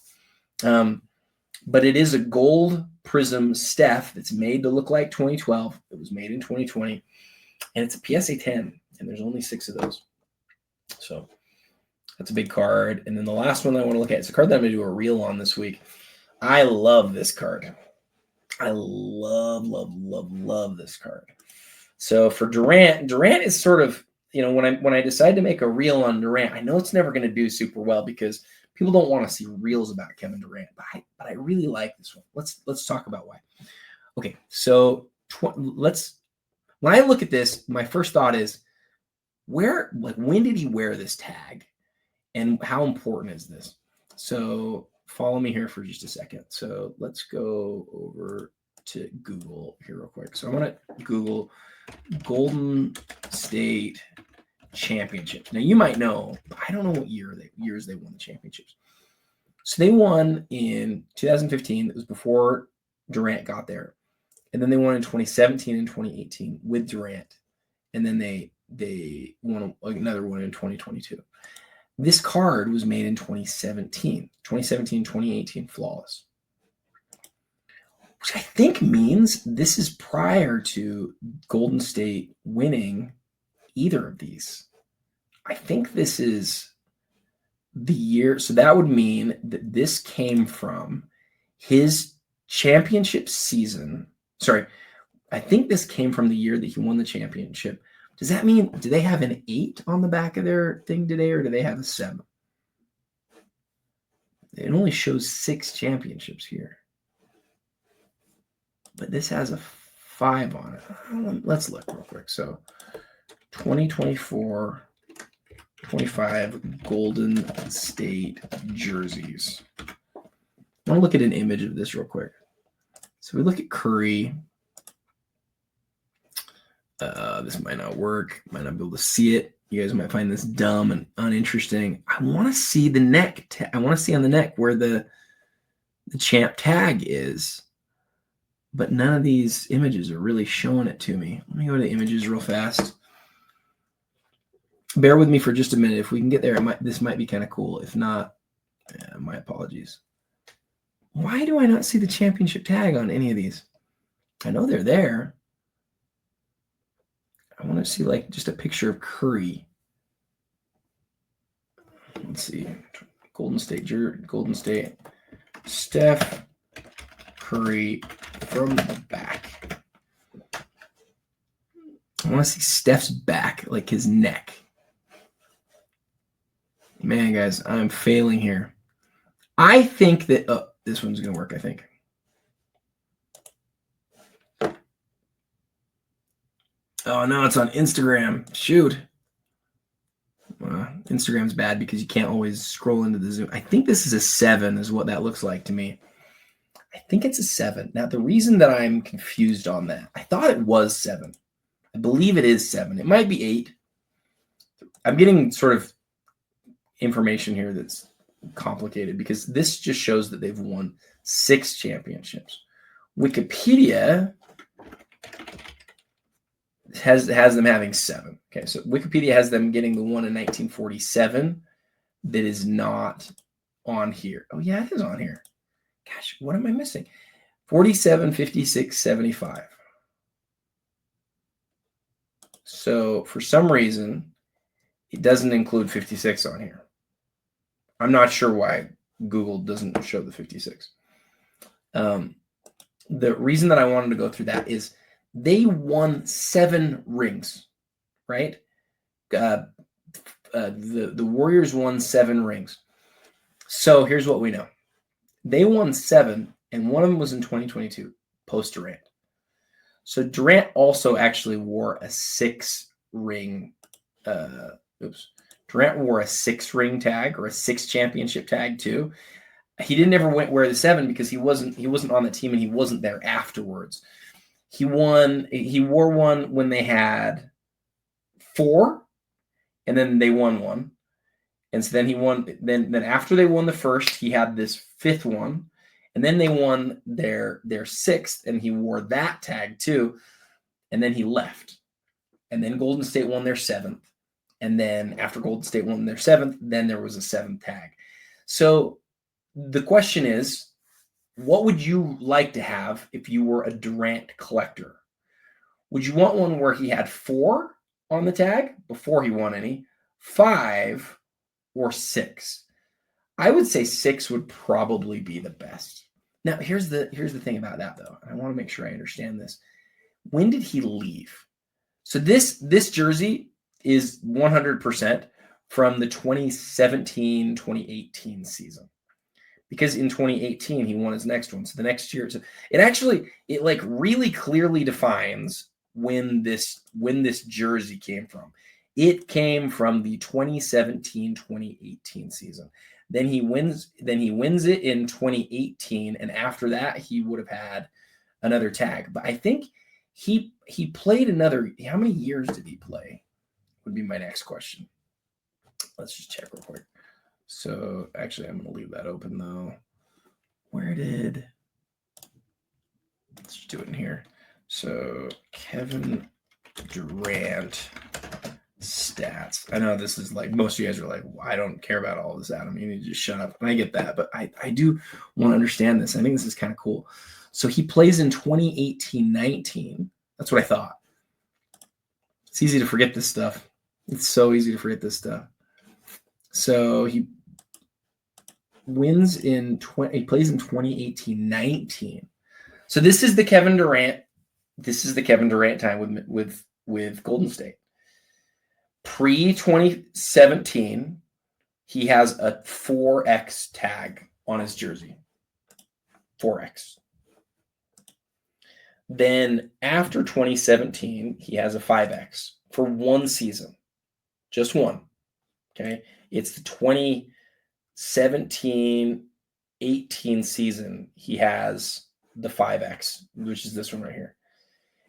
But it is a gold prism Steph that's made to look like 2012. It was made in 2020. And it's a PSA 10, and there's only 6 of those. So that's a big card. And then the last one I want to look at is a card that I'm going to do a reel on this week. I love this card. I love this card. So for Durant is sort of, when I decide to make a reel on Durant, I know it's never going to do super well because people don't want to see reels about Kevin Durant, but I really like this one. Let's talk about why. Okay, so when I look at this, my first thought is when did he wear this tag, and how important is this? So follow me here for just a second. So let's go over to Google here real quick. So I want to Google Golden State Championships. Now you might know, but I don't know what years they won the championships. So they won in 2015. It was before Durant got there, and then they won in 2017 and 2018 with Durant, and then they won another one in 2022. This card was made in 2017, 2018 flawless, which I think means this is prior to Golden State winning either of these. I think this is the year. So that would mean that this came from his championship season. Sorry, I think this came from the year that he won the championship. Does that mean, do they have an 8 on the back of their thing today, or do they have a 7? It only shows 6 championships here, but this has a 5 on it. Let's look real quick. So 2024 25 Golden State jerseys. I want to look at an image of this real quick. So we look at Curry. This might not work. Might not be able to see it. You guys might find this dumb and uninteresting. I want to see the neck. I want to see on the neck where the champ tag is. But none of these images are really showing it to me. Let me go to images real fast. Bear with me for just a minute. If we can get there, this might be kind of cool. If not, my apologies. Why do I not see the championship tag on any of these? I know they're there. I want to see just a picture of Curry. Let's see. Golden State. Steph Curry from the back. I want to see Steph's back, like his neck. Man, guys, I'm failing here. I think that this one's going to work, I think. Oh, no, it's on Instagram. Shoot. Instagram's bad because you can't always scroll into the Zoom. I think this is a 7 is what that looks like to me. I think it's a 7. Now, the reason that I'm confused on that, I thought it was 7. I believe it is 7. It might be 8. I'm getting sort of information here that's complicated because this just shows that they've won 6 championships. Wikipedia has them having 7. Okay, so Wikipedia has them getting the one in 1947 that is not on here. Oh yeah, it is on here. Gosh, what am I missing? 47, 56, 75. So for some reason, it doesn't include 56 on here. I'm not sure why Google doesn't show the 56. The reason that I wanted to go through that is they won 7 rings, right? The Warriors won 7 rings. So here's what we know. They won 7, and one of them was in 2022, post Durant. So Durant also actually wore a 6-ring. Durant wore a 6-ring tag or a 6 championship tag too. He didn't ever wear the 7 because he wasn't on the team and he wasn't there afterwards. He wore one when they had 4, and then they won 1. And so then he won. Then after they won the first, he had this 5th one, and then they won their 6th, and he wore that tag too. And then he left. And then Golden State won their 7th. And then after Golden State won their 7th, then there was a 7th tag. So the question is, what would you like to have if you were a Durant collector? Would you want one where he had 4 on the tag before he won any, 5, or 6? I would say 6 would probably be the best. Now, here's the thing about that, though. I want to make sure I understand this. When did he leave? So this jersey is 100% from the 2017-2018 season. Because in 2018, he won his next one. So the next year, so it like really clearly defines when this jersey came from. It came from the 2017-2018 season. Then he wins it in 2018, and after that, he would have had another tag. But I think he played another. How many years did he play? Would be my next question. Let's just check real quick. So actually, I'm going to leave that open though. Let's just do it in here. So Kevin Durant stats. I know this is like, most of you guys are like, well, I don't care about all this, Adam. You need to just shut up. And I get that, but I do want to understand this. I think this is kind of cool. So he plays in 2018-19. That's what I thought. It's easy to forget this stuff. It's so easy to forget this stuff. So he plays in 2018-19. So this is the Kevin Durant. This is the Kevin Durant time with Golden State. Pre-2017, he has a 4X tag on his jersey. 4X. Then after 2017, he has a 5X for one season. Just one. Okay. It's the 2017-18 season. He has the 5X, which is this one right here.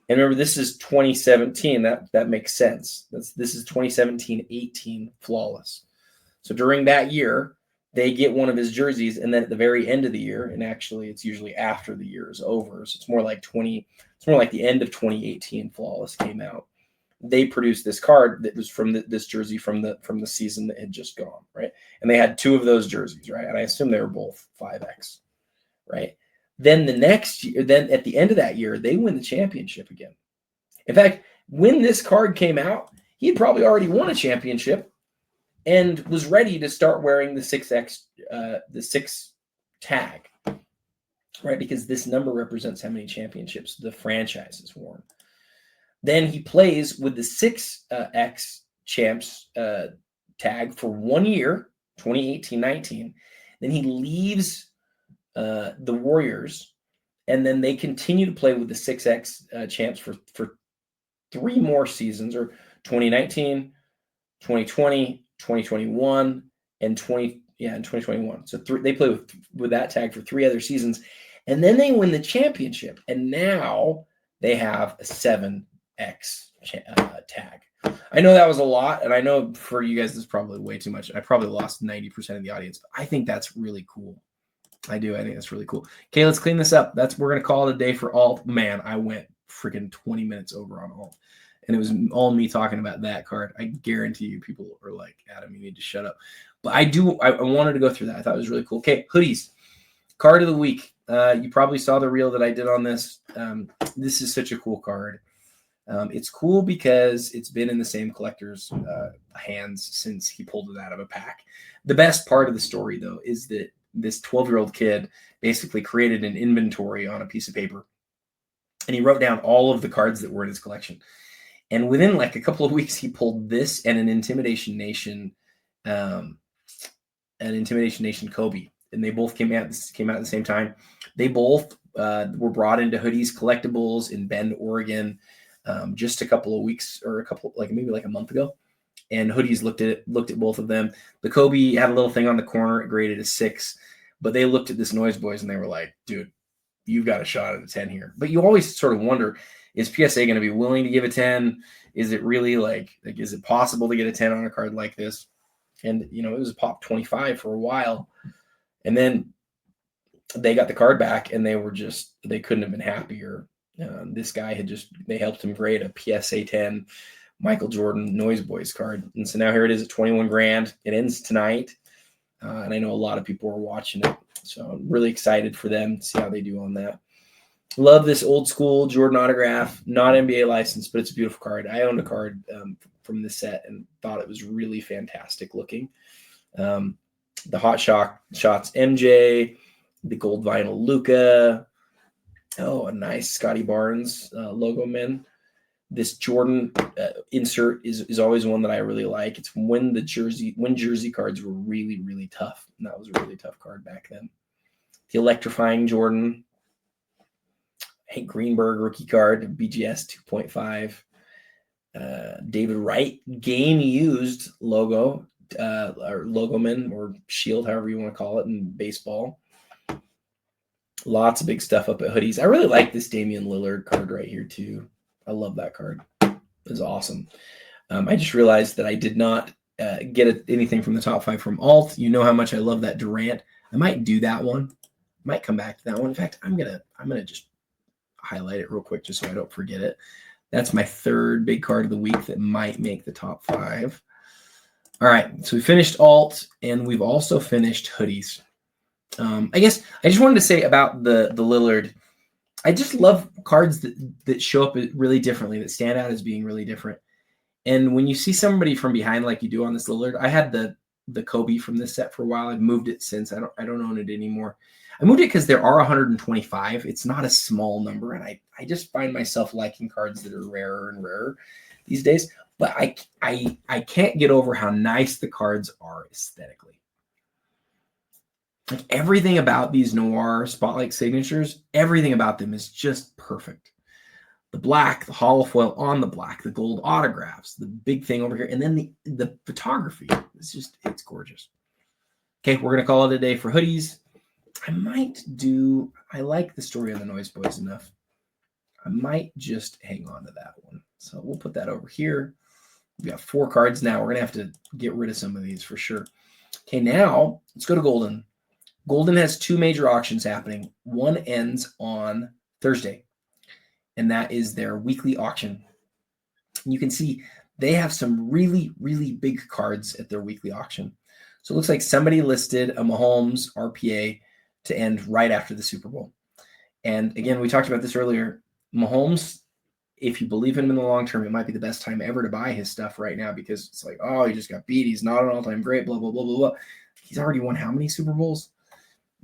And remember, this is 2017. That makes sense. This is 2017-18 flawless. So during that year, they get one of his jerseys, and then at the very end of the year, and actually it's usually after the year is over, so it's more like the end of 2018 flawless came out. They produced this card that was from this jersey from the season that had just gone, right? And they had 2 of those jerseys, right? And I assume they were both 5X, right? Then the next year, then at the end of that year, they win the championship again. In fact, when this card came out, he had probably already won a championship and was ready to start wearing the 6X, the 6 tag, right? Because this number represents how many championships the franchise has won. Then he plays with the 6X champs tag for 1 year, 2018-19. Then he leaves the Warriors, and then they continue to play with the 6X champs for 3 more seasons, or 2019, 2020, 2021, and 2021. So they play with that tag for 3 other seasons, and then they win the championship, and now they have a 7X tag. I know that was a lot, and I know for you guys, this is probably way too much. I probably lost 90% of the audience, but I think that's really cool. I do. I think that's really cool. Okay, let's clean this up. We're going to call it a day for alt. Man, I went freaking 20 minutes over on alt, and it was all me talking about that card. I guarantee you people are like, Adam, you need to shut up. But I wanted to go through that. I thought it was really cool. Okay, hoodies. Card of the week. You probably saw the reel that I did on this. This is such a cool card. It's cool because it's been in the same collector's hands since he pulled it out of a pack. The best part of the story, though, is that this 12-year-old kid basically created an inventory on a piece of paper, and he wrote down all of the cards that were in his collection. And within like a couple of weeks, he pulled this and an Intimidation Nation Kobe, and they both came out at the same time. They both were brought into Hoodies Collectibles in Bend, Oregon, just a couple of weeks or maybe a month ago. And Hoodies looked at both of them. The Kobe had a little thing on the corner, it graded a 6, but they looked at this Noise Boys and they were like, dude, you've got a shot at a 10 here. But you always sort of wonder, is PSA going to be willing to give a 10? Is it really like is it possible to get a 10 on a card like this? And, it was a pop 25 for a while. And then they got the card back and they couldn't have been happier. This guy they helped him grade a PSA 10 Michael Jordan Noise Boys card. And so now here it is at 21 grand. It ends tonight. And I know a lot of people are watching it. So I'm really excited for them to see how they do on that. Love this old school Jordan autograph, not NBA license, but it's a beautiful card. I owned a card from this set and thought it was really fantastic looking. The Hot Shots MJ, the gold vinyl Luka. Oh, a nice Scotty Barnes logo man. This Jordan insert is always one that I really like. It's when jersey cards were really, really tough. And that was a really tough card back then. The Electrifying Jordan. Hank Greenberg rookie card, BGS 2.5. David Wright game used logo, or logoman or shield, however you want to call it in baseball. Lots of big stuff up at Hoodies. I really like this Damian Lillard card right here too. I love that card. It's awesome. I just realized that I did not get anything from the top 5 from alt. You know how much I love that Durant. I might do that one. Might come back to that one. In fact, I'm gonna just highlight it real quick just so I don't forget it. That's my third big card of the week that might make the top 5. All right, so we finished alt and we've also finished Hoodies. I guess I just wanted to say about the Lillard. I just love cards that show up really differently, that stand out as being really different. And when you see somebody from behind like you do on this Lillard, I had the Kobe from this set for a while. I've moved it since. I don't own it anymore. I moved it because there are 125. It's not a small number, and I just find myself liking cards that are rarer and rarer these days. But I can't get over how nice the cards are aesthetically. Like everything about these noir spotlight signatures, everything about them is just perfect. The black, the hollow foil on the black, the gold autographs, the big thing over here, and then the photography. It's gorgeous. Okay, we're going to call it a day for Hoodies. I like the story of the Noise Boys enough. I might just hang on to that one. So we'll put that over here. We got 4 cards now. We're going to have to get rid of some of these for sure. Okay, now let's go to Goldin. Goldin has 2 major auctions happening. One ends on Thursday, and that is their weekly auction. And you can see they have some really, really big cards at their weekly auction. So it looks like somebody listed a Mahomes RPA to end right after the Super Bowl. And again, we talked about this earlier. Mahomes, if you believe in him in the long term, it might be the best time ever to buy his stuff right now because it's like, oh, he just got beat. He's not an all-time great, blah, blah, blah, blah, blah. He's already won how many Super Bowls?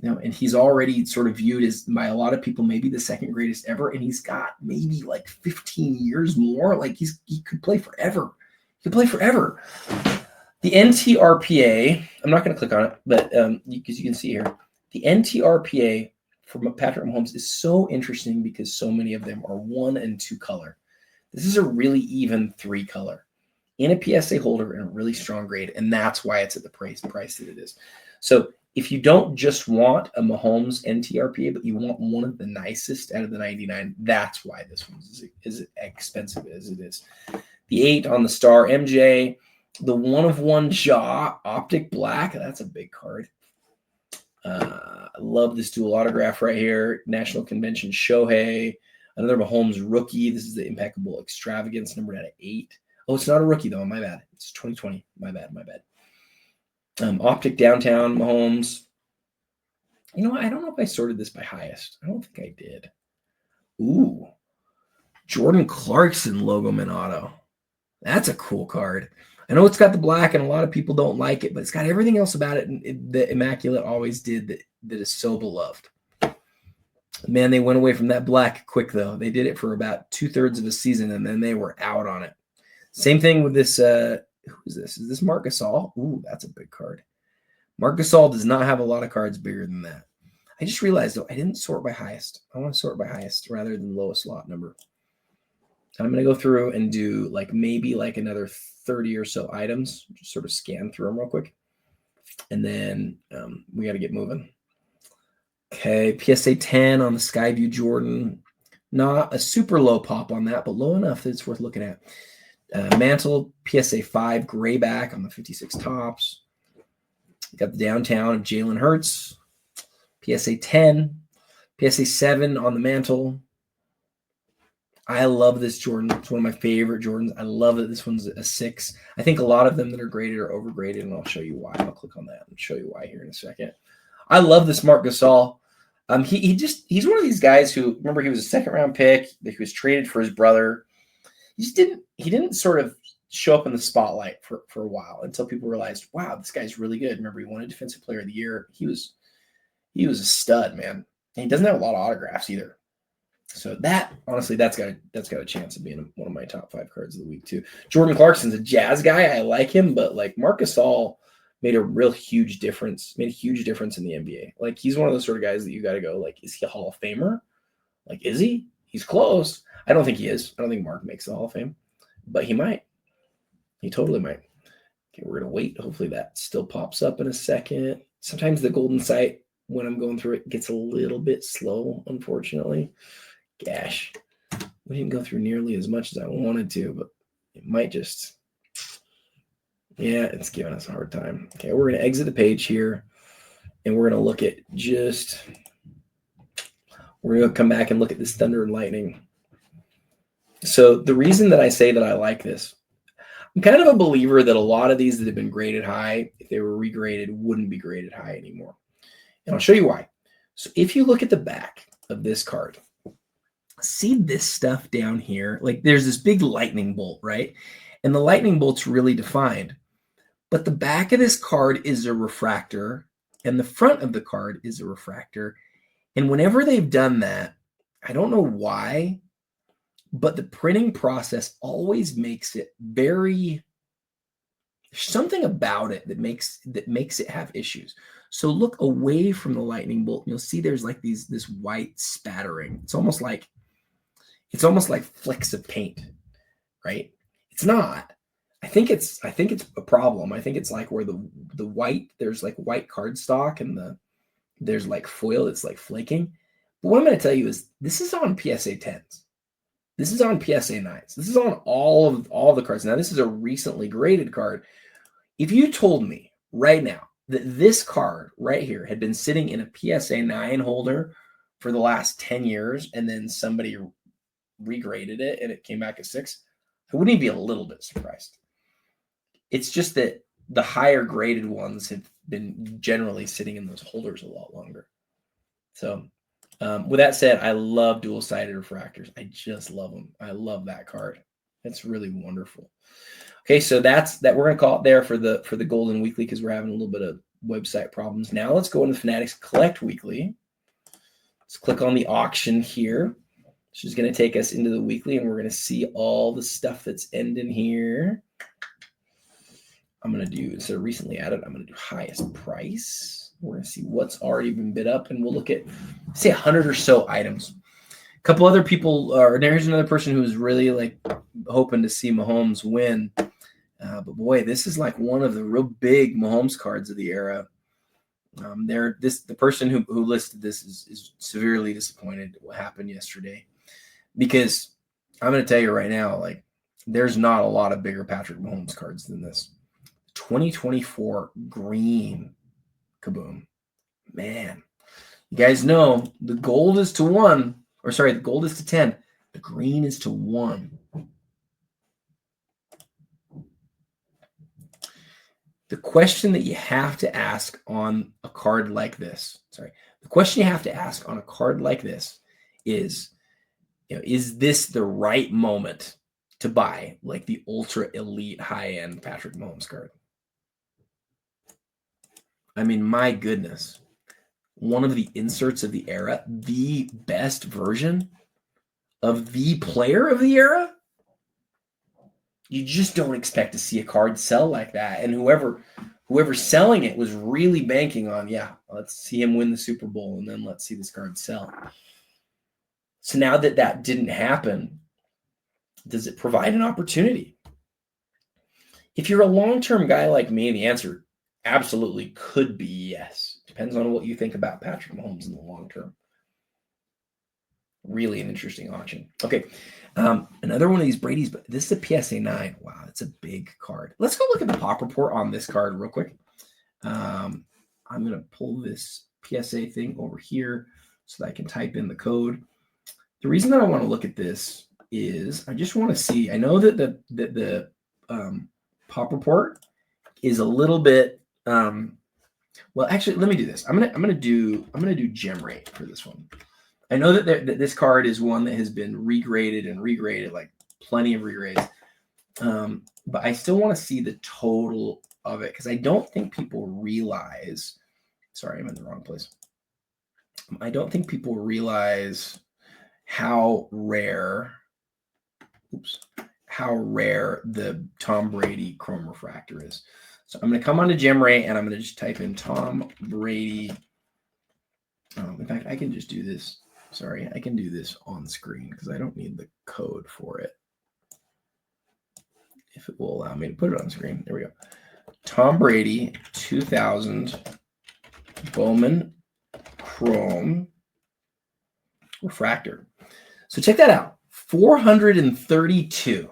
And he's already sort of viewed as, by a lot of people, maybe the second greatest ever. And he's got maybe like 15 years more. Like he could play forever. He could play forever. The NTRPA, I'm not going to click on it, but because you can see here, the NTRPA from Patrick Mahomes is so interesting because so many of them are 1 and 2 color. This is a really even 3 color in a PSA holder and a really strong grade, and that's why it's at the price that it is. So if you don't just want a Mahomes NTRPA, but you want one of the nicest out of the 99, that's why this one is as expensive as it is. The 8 on the star MJ, the 1/1 Jaw Optic Black. That's a big card. I love this dual autograph right here. National Convention Shohei. Another Mahomes rookie. This is the Impeccable Extravagance, numbered out of 8. Oh, it's not a rookie, though. My bad. It's 2020. My bad. Optic Downtown Mahomes. You know what? I don't know if I sorted this by highest. I don't think I did. Ooh. Jordan Clarkson logo mint auto. That's a cool card. I know it's got the black and a lot of people don't like it, but it's got everything else about it that Immaculate always did that is so beloved. Man, they went away from that black quick, though. They did it for about 2/3 of a season, and then they were out on it. Same thing with this. Who is this? Is this Marc Gasol? Ooh, that's a big card. Marc Gasol does not have a lot of cards bigger than that. I just realized, though, I didn't sort by highest. I want to sort by highest rather than lowest lot number. I'm going to go through and do maybe another 30 or so items, just sort of scan through them real quick. And then we got to get moving. Okay, PSA 10 on the Skyview Jordan. Not a super low pop on that, but low enough that it's worth looking at. Mantle, PSA 5 grayback on the 56 tops. Got the downtown of Jalen Hurts. PSA 10. PSA 7 on the mantle. I love this Jordan. It's one of my favorite Jordans. I love it. This one's a 6. I think a lot of them that are graded are overgraded, and I'll show you why. I'll click on that and show you why here in a second. I love this Marc Gasol. He's one of these guys who, remember, he was a second-round pick. He was traded for his brother. He didn't sort of show up in the spotlight for a while until people realized, wow, this guy's really good. Remember, he won a Defensive Player of the Year. He was a stud, man. And he doesn't have a lot of autographs either. So that, honestly, that's got a chance of being one of my top 5 cards of the week too. Jordan Clarkson's a Jazz guy. I like him, but Marc Gasol made a huge difference in the NBA. He's one of those sort of guys that you got to go, is he a Hall of Famer? Is he? He's close. I don't think he is. I don't think Mark makes the Hall of Fame, but he might. He totally might. Okay, we're going to wait. Hopefully that still pops up in a second. Sometimes the Goldin site, when I'm going through it, gets a little bit slow, unfortunately. Gosh, we didn't go through nearly as much as I wanted to, but it might just, it's giving us a hard time. Okay, we're going to exit the page here, and we're going to look at we're going to come back and look at this Thunder and Lightning. So the reason that I say that I like this, I'm kind of a believer that a lot of these that have been graded high, if they were regraded, wouldn't be graded high anymore. And I'll show you why. So if you look at the back of this card, see this stuff down here? There's this big lightning bolt, right? And the lightning bolt's really defined. But the back of this card is a refractor, and the front of the card is a refractor. And whenever they've done that, I don't know why, but the printing process always makes it there's something about it that makes it have issues. So look away from the lightning bolt, and you'll see there's this white spattering. It's almost like flecks of paint, right? It's not. I think it's a problem. I think it's where the white, there's white cardstock, and there's foil that's flaking. But what I'm going to tell you is this is on PSA 10s. This is on PSA 9s. This is on all the cards. Now, this is a recently graded card. If you told me right now that this card right here had been sitting in a PSA 9 holder for the last 10 years, and then somebody regraded it and it came back a 6, I wouldn't even be a little bit surprised. It's just that the higher graded ones have been generally sitting in those holders a lot longer. So with that said, I love dual-sided refractors. I just love them. I love that card. That's really wonderful. Okay, so that's that. We're going to call it there for the Goldin Weekly because we're having a little bit of website problems. Now let's go into Fanatics Collect Weekly. Let's click on the auction here. This is going to take us into the weekly, and we're going to see all the stuff that's ending here. I'm going to do, instead of recently added, I'm going to do highest price. We're going to see what's already been bid up, and we'll look at, say, 100 or so items. A couple other people, or there's another person who's really hoping to see Mahomes win. But boy, this is one of the real big Mahomes cards of the era. The person who listed this is severely disappointed at what happened yesterday, because I'm going to tell you right now, like, there's not a lot of bigger Patrick Mahomes cards than this 2024 green Kaboom. Man, you guys know the gold is to 1, or sorry, the gold is to 10. The green is to 1. The question that you have to ask on a card like this, is, is this the right moment to buy like the ultra elite high-end Patrick Mahomes card? I mean, my goodness. One of the inserts of the era, the best version of the player of the era. You just don't expect to see a card sell like that. And whoever's selling it was really banking on, let's see him win the Super Bowl, and then let's see this card sell. So now that didn't happen, does it provide an opportunity? If you're a long-term guy like me, the answer absolutely could be yes. Depends on what you think about Patrick Mahomes in the long term. Really an interesting auction. Okay, another one of these Brady's, but this is a PSA 9. Wow, that's a big card. Let's go look at the pop report on this card real quick. I'm going to pull this PSA thing over here so that I can type in the code. The reason that I want to look at this is I just want to see. I know that the pop report is a little bit. Well, actually, let me do this. I'm gonna do gem rate for this one. I know that this card is one that has been regraded, like plenty of regrades. But I still want to see the total of it, because I don't think people realize. Sorry, I'm in the wrong place. I don't think people realize how rare the Tom Brady Chrome Refractor is. So I'm going to come on to gem rate, and I'm going to just type in Tom Brady. In fact, I can just do this. Sorry, I can do this on screen because I don't need the code for it. If it will allow me to put it on screen. There we go. Tom Brady 2000 Bowman Chrome Refractor. So check that out. 432.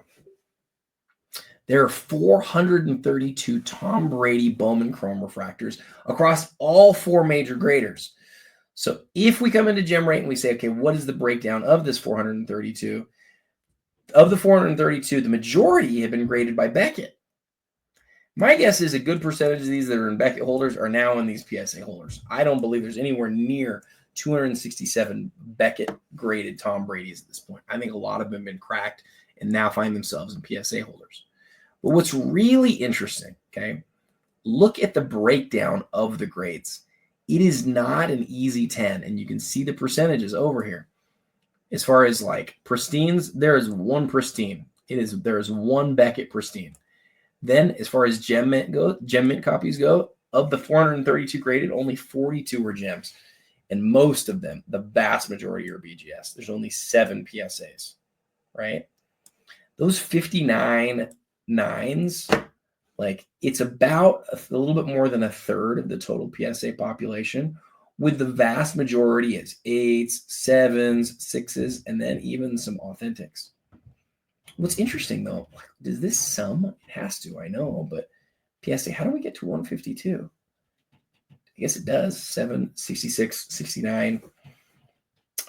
There are 432 Tom Brady Bowman Chrome Refractors across all 4 major graders. So if we come into gem rate and we say, okay, what is the breakdown of this 432? Of the 432, the majority have been graded by Beckett. My guess is a good percentage of these that are in Beckett holders are now in these PSA holders. I don't believe there's anywhere near 267 Beckett graded Tom Brady's at this point. I think a lot of them have been cracked and now find themselves in PSA holders. But what's really interesting, okay, look at the breakdown of the grades. It is not an easy 10, and you can see the percentages over here. As far as like pristines, there is one pristine. There is one Beckett pristine. Then, as far as gem mint copies go, of the 432 graded, only 42 were gems, and most of them, the vast majority, are BGS. There's only 7 PSAs, right? Those 59 nines. Like, it's about a little bit more than a third of the total PSA population, with the vast majority as 8s, 7s, 6s, and then even some authentics. What's interesting, though, does this sum? It has to, I know, but PSA, how do we get to 152? I guess it does. 7, 66, 69,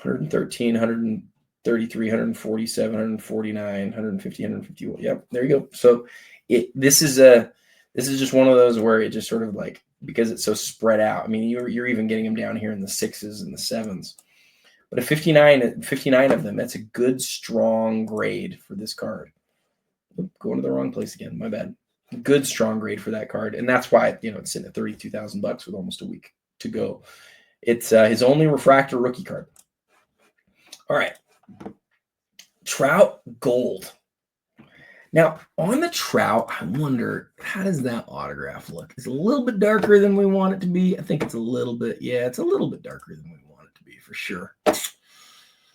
113, 133, 147, 149, 150, 151. Yep, there you go. So this is just one of those where it just sort of like, because it's so spread out. I mean, you're even getting them down here in the 6s and the 7s. But a 59 of them, that's a good, strong grade for this card. Going to the wrong place again. My bad. Good, strong grade for that card. And that's why, it's sitting at $32,000 with almost a week to go. It's his only refractor rookie card. All right. Trout Gold. Now, on the Trout, I wonder, how does that autograph look? It's a little bit darker than we want it to be. I think it's a little bit darker than we want it to be, for sure.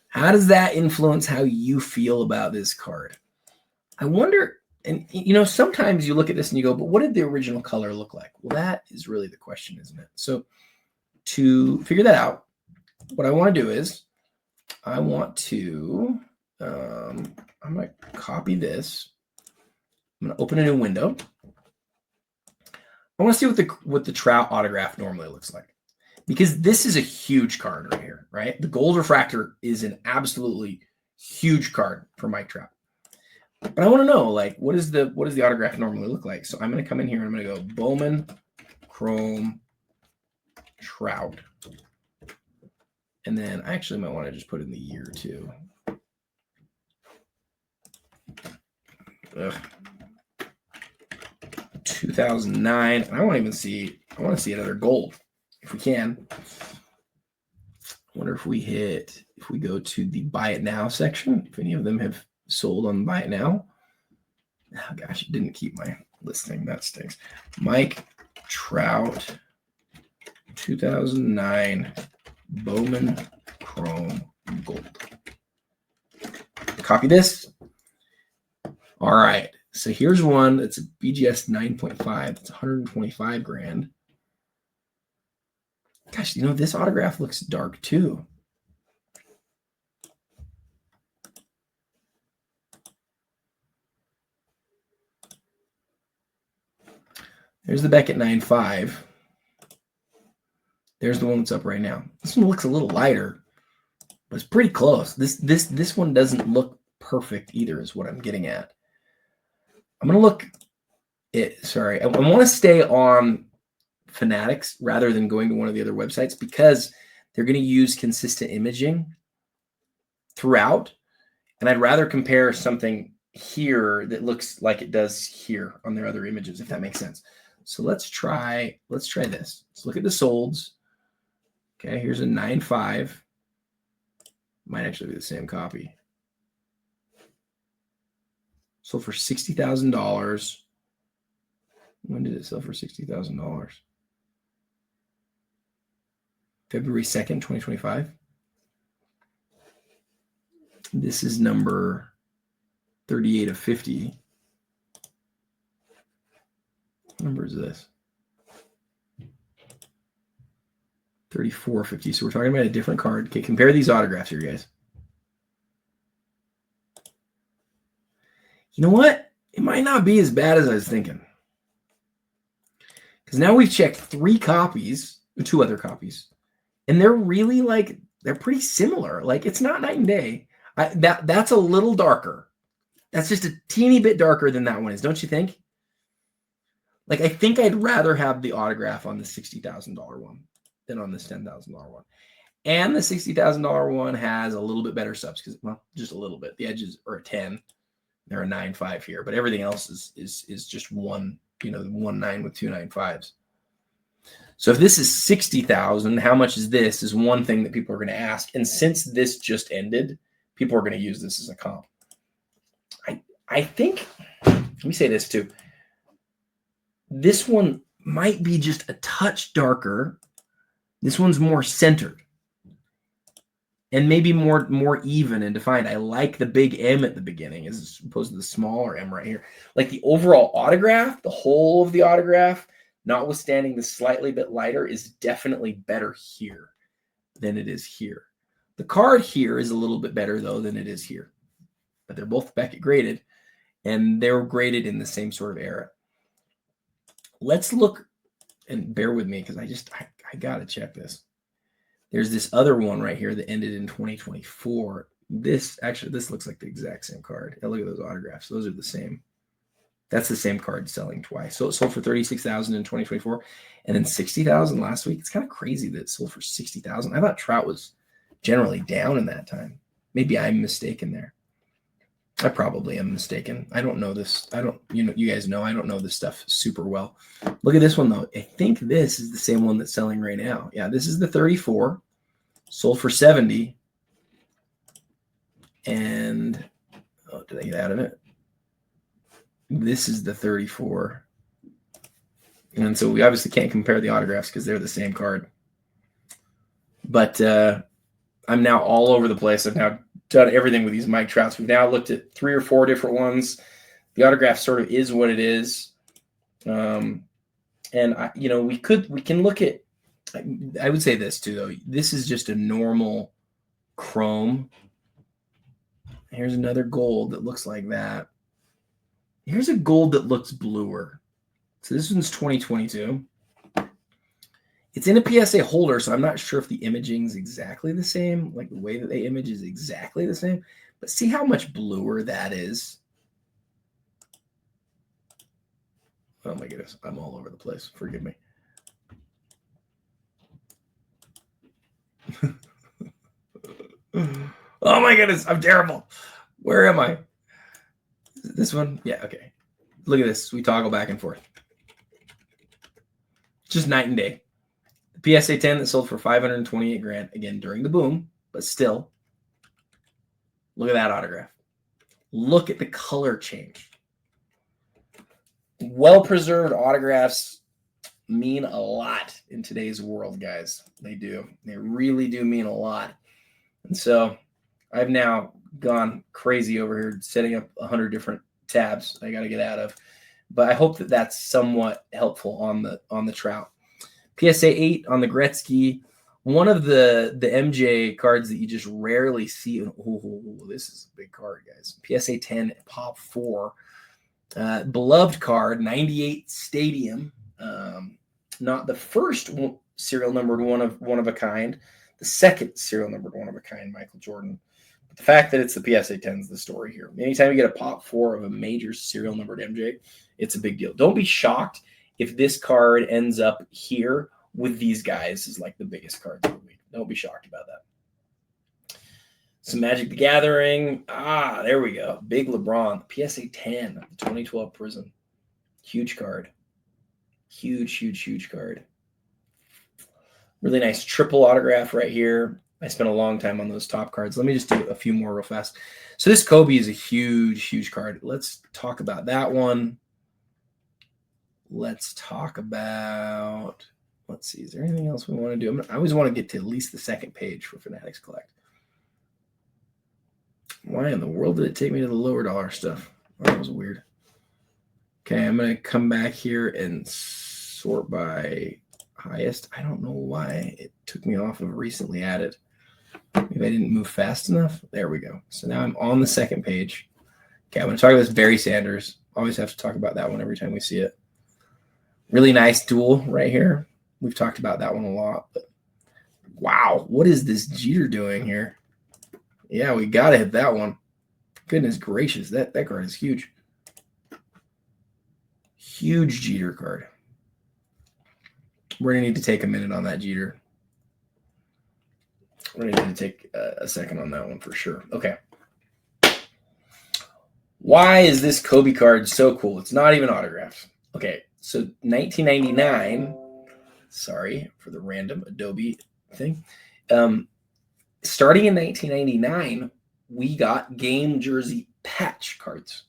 How does that influence how you feel about this card? I wonder, and sometimes you look at this and you go, but what did the original color look like? Well, that is really the question, isn't it? So to figure that out, what I want to do is I want to, I'm going to copy this. I'm going to open a new window. I want to see what the Trout autograph normally looks like, because this is a huge card right here, right? The gold refractor is an absolutely huge card for Mike Trout. But I want to know, like, what does the autograph normally look like? So I'm going to come in here and I'm going to go Bowman, Chrome, Trout. And then I actually might want to just put in the year too. Ugh. 2009. I want to see another gold if we can. I wonder if we go to the buy it now section, if any of them have sold on buy it now. Oh gosh, it didn't keep my listing. That stinks. Mike Trout 2009 Bowman Chrome Gold. Copy this. All right. So here's one that's a BGS 9.5. It's 125 grand. Gosh, this autograph looks dark too. There's the Beckett 9.5. There's the one that's up right now. This one looks a little lighter, but it's pretty close. This one doesn't look perfect either, is what I'm getting at. I'm going to look I want to stay on Fanatics rather than going to one of the other websites, because they're going to use consistent imaging throughout. And I'd rather compare something here that looks like it does here on their other images, if that makes sense. So let's try this. Let's look at the solds. Okay, here's a 9.5. Might actually be the same copy. Sold for $60,000. When did it sell for $60,000? February 2nd, 2025. This is number 38 of 50. What number is this? 34.50. So we're talking about a different card. Okay, compare these autographs here, guys. You know what? It might not be as bad as I was thinking. Because now we've checked two other copies, and they're really they're pretty similar. Like, it's not night and day. That's a little darker. That's just a teeny bit darker than that one is, don't you think? Like, I think I'd rather have the autograph on the $60,000 one than on this $10,000 one. And the $60,000 one has a little bit better subs, because, well, just a little bit. The edges are a 10. They're a 9.5 here, but everything else is just one, 1.9 with 2 9.5s. So if this is 60,000, how much is this? Is one thing that people are going to ask. And since this just ended, people are going to use this as a comp. I think, let me say this too. This one might be just a touch darker. This one's more centered and maybe more even and defined. I like the big M at the beginning as opposed to the smaller M right here. Like, the overall autograph, the whole of the autograph, notwithstanding the slightly bit lighter, is definitely better here than it is here. The card here is a little bit better, though, than it is here. But they're both Beckett graded, and they're graded in the same sort of era. Let's look, and bear with me because I got to check this. There's this other one right here that ended in 2024. This looks like the exact same card. And look at those autographs. Those are the same. That's the same card selling twice. So it sold for $36,000 in 2024 and then $60,000 last week. It's kind of crazy that it sold for $60,000. I thought Trout was generally down in that time. Maybe I'm mistaken there. I probably am mistaken. I don't know this. You guys know I don't know this stuff super well. Look at this one, though. I think this is the same one that's selling right now. Yeah, this is the 34. Sold for 70. And, did I get out of it? This is the 34. And so we obviously can't compare the autographs because they're the same card. But I'm now all over the place. I've now done everything with these Mike Trouts. We've now looked at 3 or 4 different ones. The autograph sort of is what it is. And we can look at I would say this too, though. This is just a normal chrome. Here's another gold that looks like that. Here's a gold that looks bluer. So this one's 2022. It's in a PSA holder, so I'm not sure if the imaging is exactly the same, like the way that they image is exactly the same. But see how much bluer that is? Oh my goodness, I'm all over the place. Forgive me. Oh my goodness, I'm terrible. Where am I? This one? Yeah, okay. Look at this. We toggle back and forth. Just night and day. The PSA 10 that sold for $528,000 again during the boom, but still. Look at that autograph. Look at the color change. Well-preserved autographs mean a lot in today's world, guys. They do. They really do mean a lot. And so I've now gone crazy over here setting up 100 different tabs I got to get out of. But I hope that that's somewhat helpful on the Trout. PSA 8 on the Gretzky. One of the MJ cards that you just rarely see. Oh, this is a big card, guys. PSA 10 Pop 4. Beloved card, 98 Stadium. Not the first serial numbered one of a kind. The second serial numbered one of a kind, Michael Jordan. But the fact that it's the PSA 10 is the story here. Anytime you get a Pop 4 of a major serial numbered MJ, it's a big deal. Don't be shocked if this card ends up here with these guys as like the biggest cards of the week. Don't be shocked about that. Some Magic the Gathering. There we go. Big LeBron. PSA 10, the 2012 Prism. Huge card. Huge card. Really nice triple autograph right here. I spent a long time on those top cards. Let me just do a few more real fast. So this Kobe is a huge card. Let's talk about that one. Let's talk about, let's see, is there anything else we want to do? I always want to get to at least the second page for Fanatics Collect. Why in the world did it take me to the lower dollar stuff? Oh, that was weird. Okay, I'm going to come back here and sort by highest. I don't know why it took me off of recently added. Maybe I didn't move fast enough. There we go. So now I'm on the second page. Okay, I'm going to talk about this Barry Sanders. Always have to talk about that one every time we see it. Really nice duel right here. We've talked about that one a lot. But wow, what is this Jeter doing here? Yeah, we got to hit that one. Goodness gracious, that card is huge. Huge Jeter card. We're going to need to take a minute on that Jeter. We're going to need to take a second on that one for sure. Okay. Why is this Kobe card so cool? It's not even autographed. Okay, so 1999, sorry for the random Adobe thing. Starting in 1999, we got game jersey patch cards.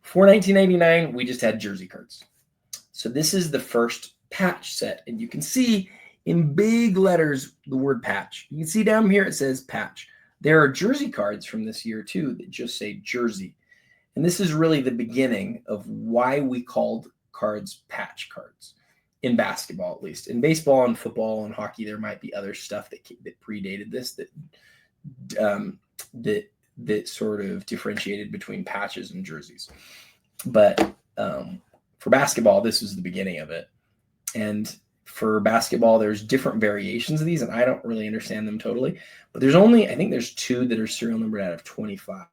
Before 1999, we just had jersey cards. So this is the first patch set, and you can see in big letters the word patch. You can see down here it says patch. There are jersey cards from this year too that just say jersey. And this is really the beginning of why we called cards patch cards, in basketball at least. In baseball and football and hockey, there might be other stuff that predated this that sort of differentiated between patches and jerseys. But for basketball, this was the beginning of it. And for basketball, there's different variations of these, and I don't really understand them totally. But I think there's 2 that are serial numbered out of 25.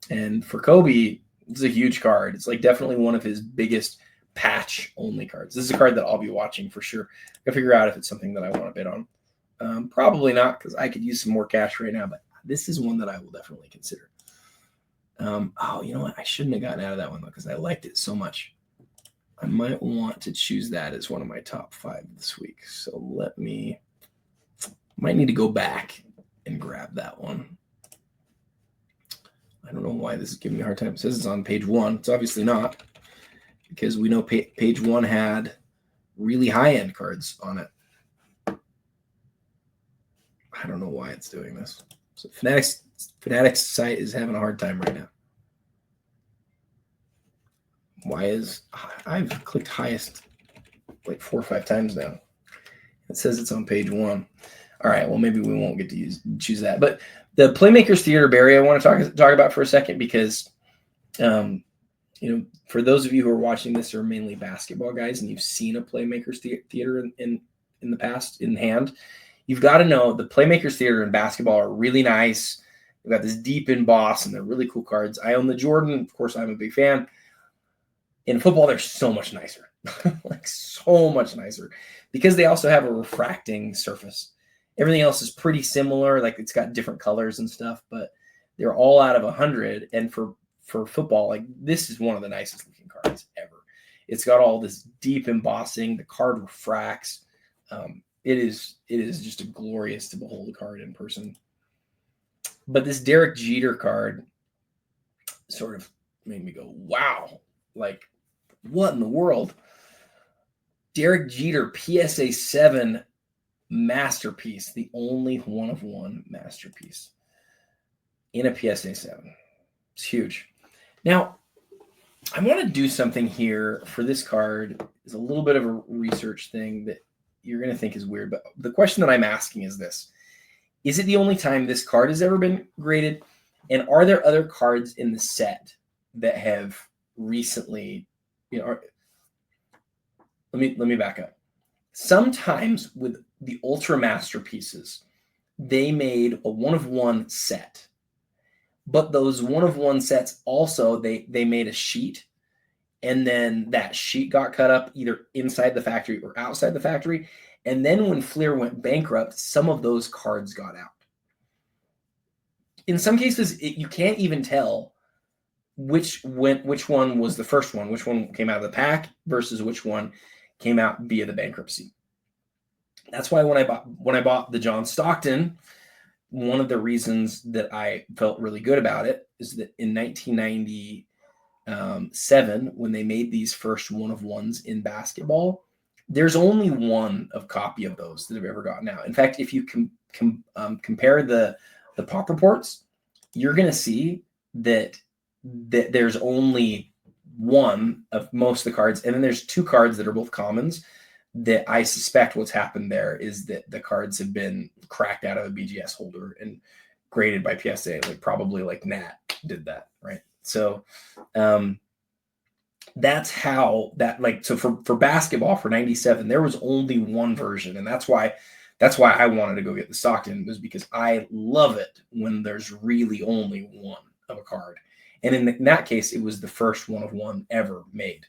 And for Kobe, it's a huge card. It's like definitely one of his biggest patch-only cards. This is a card that I'll be watching for sure. I'll figure out if it's something that I want to bid on. Probably not, because I could use some more cash right now, but this is one that I will definitely consider. You know what? I shouldn't have gotten out of that one, though, because I liked it so much. I might want to choose that as one of my top 5 this week. So might need to go back and grab that one. I don't know why this is giving me a hard time. It says it's on page 1. It's obviously not, because we know page 1 had really high-end cards on it. I don't know why it's doing this. So Fanatics site is having a hard time right now. I've clicked highest like 4 or 5 times now. It says it's on page 1. All right, well, maybe we won't get to choose that. But the Playmakers Theater Barry I want to talk about for a second because, for those of you who are watching this are mainly basketball guys and you've seen a Playmakers Theater in the past in hand, you've got to know the Playmakers Theater in basketball are really nice. They've got this deep emboss and they're really cool cards. I own the Jordan. Of course, I'm a big fan. In football, they're so much nicer, like so much nicer because they also have a refracting surface. Everything else is pretty similar. Like it's got different colors and stuff, but they're all out of 100. And for football, like this is one of the nicest looking cards ever. It's got all this deep embossing. The card refracts. It is just glorious to behold the card in person. But this Derek Jeter card sort of made me go, wow, like what in the world? Derek Jeter PSA 7 masterpiece, the only one of one masterpiece in a PSA 7. It's huge. Now, I want to do something here for this card. It's a little bit of a research thing that you're going to think is weird, but the question that I'm asking is this. Is it the only time this card has ever been graded? And are there other cards in the set that have recently, let me back up. Sometimes with the Ultra Masterpieces, they made a one-of-one set. But those one-of-one sets also, they made a sheet, and then that sheet got cut up either inside the factory or outside the factory. And then when Fleer went bankrupt, some of those cards got out. In some cases, you can't even tell which one was the first one, which one came out of the pack versus which one came out via the bankruptcy. That's why when I bought the John Stockton, one of the reasons that I felt really good about it is that in 1997, when they made these first one-of-ones in basketball, there's only one copy of those that have ever gotten out. In fact, if you compare the pop reports, you're going to see that there's only one of most of the cards, and then there's 2 cards that are both commons that I suspect what's happened there is that the cards have been cracked out of a BGS holder and graded by PSA, probably like Nat did that, right? So that's how that, so for basketball for 97, there was only one version, and that's why I wanted to go get the Stockton, was because I love it when there's really only one of a card. And in that case, it was the first one-of-one ever made.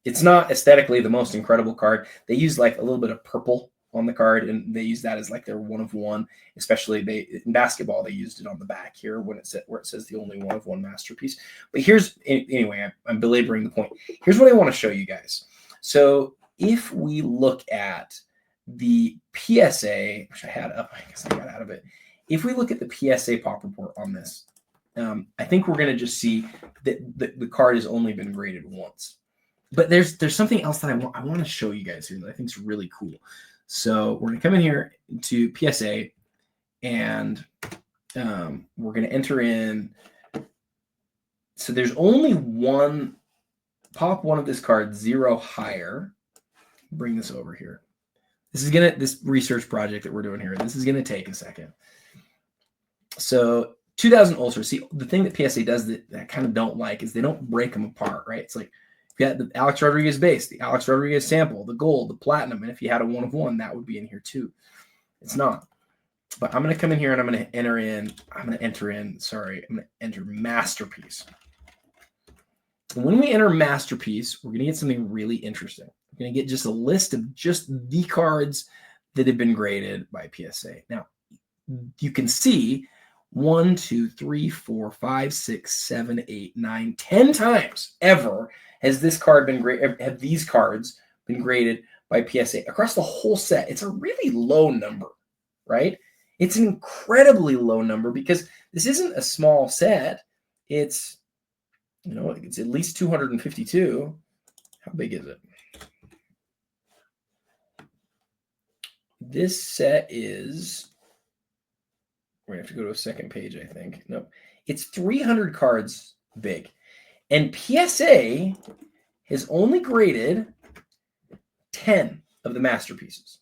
It's not aesthetically the most incredible card. They use like a little bit of purple on the card, and they use that as like their one-of-one. Especially in basketball, they used it on the back here where it says the only one-of-one masterpiece. But anyway, I'm belaboring the point. Here's what I want to show you guys. So if we look at the PSA, which I had up, I guess I got out of it. If we look at the PSA pop report on this, I think we're going to just see that the card has only been graded once. But there's something else that I want to show you guys here that I think is really cool. So we're going to come in here to PSA, and we're going to enter in. So there's only one, pop one of this card, 0 higher. Bring this over here. This research project that we're doing here, this is going to take a second. So 2000 Ultra. See, the thing that PSA does that I kind of don't like is they don't break them apart, right? It's like you got the Alex Rodriguez base, the Alex Rodriguez sample, the gold, the platinum, and if you had a one-of-one, that would be in here too. It's not. But I'm going to come in here and I'm going to enter Masterpiece. And when we enter Masterpiece, we're going to get something really interesting. We're going to get just a list of just the cards that have been graded by PSA. Now, you can see 1, 2, 3, 4, 5, 6, 7, 8, 9, 10 times ever has this card been graded. Have these cards been graded by PSA across the whole set? It's a really low number, right? It's an incredibly low number because this isn't a small set. It's, it's at least 252. How big is it? This set is, we're going to have to go to a second page, I think. No, it's 300 cards big. And PSA has only graded 10 of the masterpieces.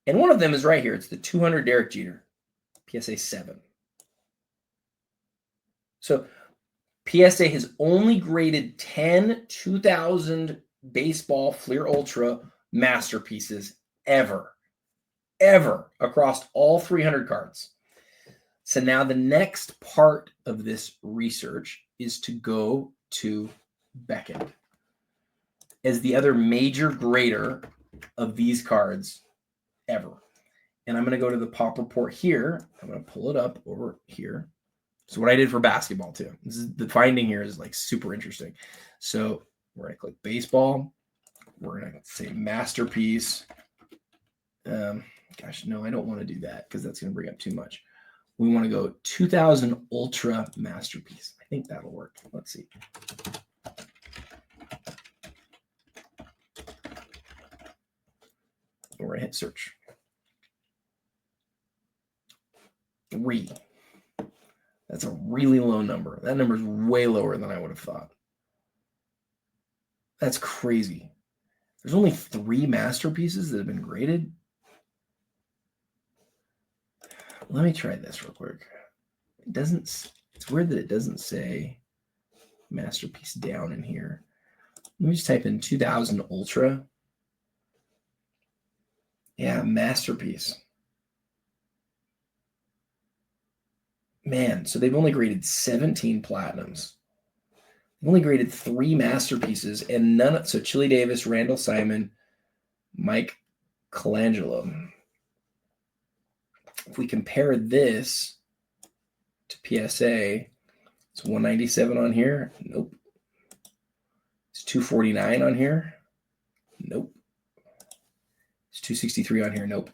And one of them is right here. It's the 200 Derek Jeter, PSA 7. So PSA has only graded 10 2000 baseball Fleer Ultra masterpieces ever across all 300 cards. So now the next part of this research is to go to Beckett as the other major grader of these cards ever. And I'm going to go to the pop report here. I'm going to pull it up over here. So what I did for basketball too. This is, the finding here is like super interesting. So we're going to click baseball. We're going to say masterpiece. Gosh, no, I don't want to do that because that's going to bring up too much. We want to go 2000 Ultra Masterpiece. I think that'll work. Let's see. We're going to hit search. 3. That's a really low number. That number is way lower than I would have thought. That's crazy. There's only 3 masterpieces that have been graded. Let me try this real quick. It doesn't, it's weird that it doesn't say masterpiece down in here. Let me just type in 2000 Ultra. Yeah, masterpiece. Man, so they've only graded 17 platinums. They've only graded 3 masterpieces and none. So Chili Davis, Randall Simon, Mike Colangelo. If we compare this to PSA, it's 197 on here. Nope. It's 249 on here. Nope. It's 263 on here. Nope.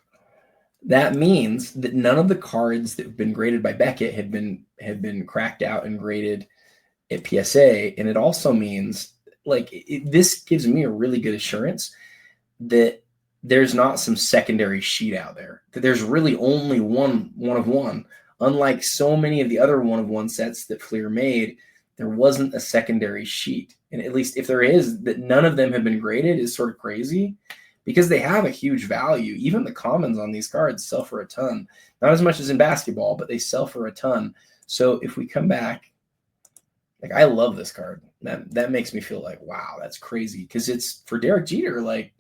That means that none of the cards that have been graded by Beckett have been cracked out and graded at PSA. And it also means, like, this gives me a really good assurance that there's not some secondary sheet out there, that there's really only one of one. Unlike so many of the other one of one sets that Fleer made, there wasn't a secondary sheet. And at least if there is, that none of them have been graded is sort of crazy because they have a huge value. Even the commons on these cards sell for a ton. Not as much as in basketball, but they sell for a ton. So if we come back, like, I love this card. That makes me feel like, wow, that's crazy. Because it's for Derek Jeter, like,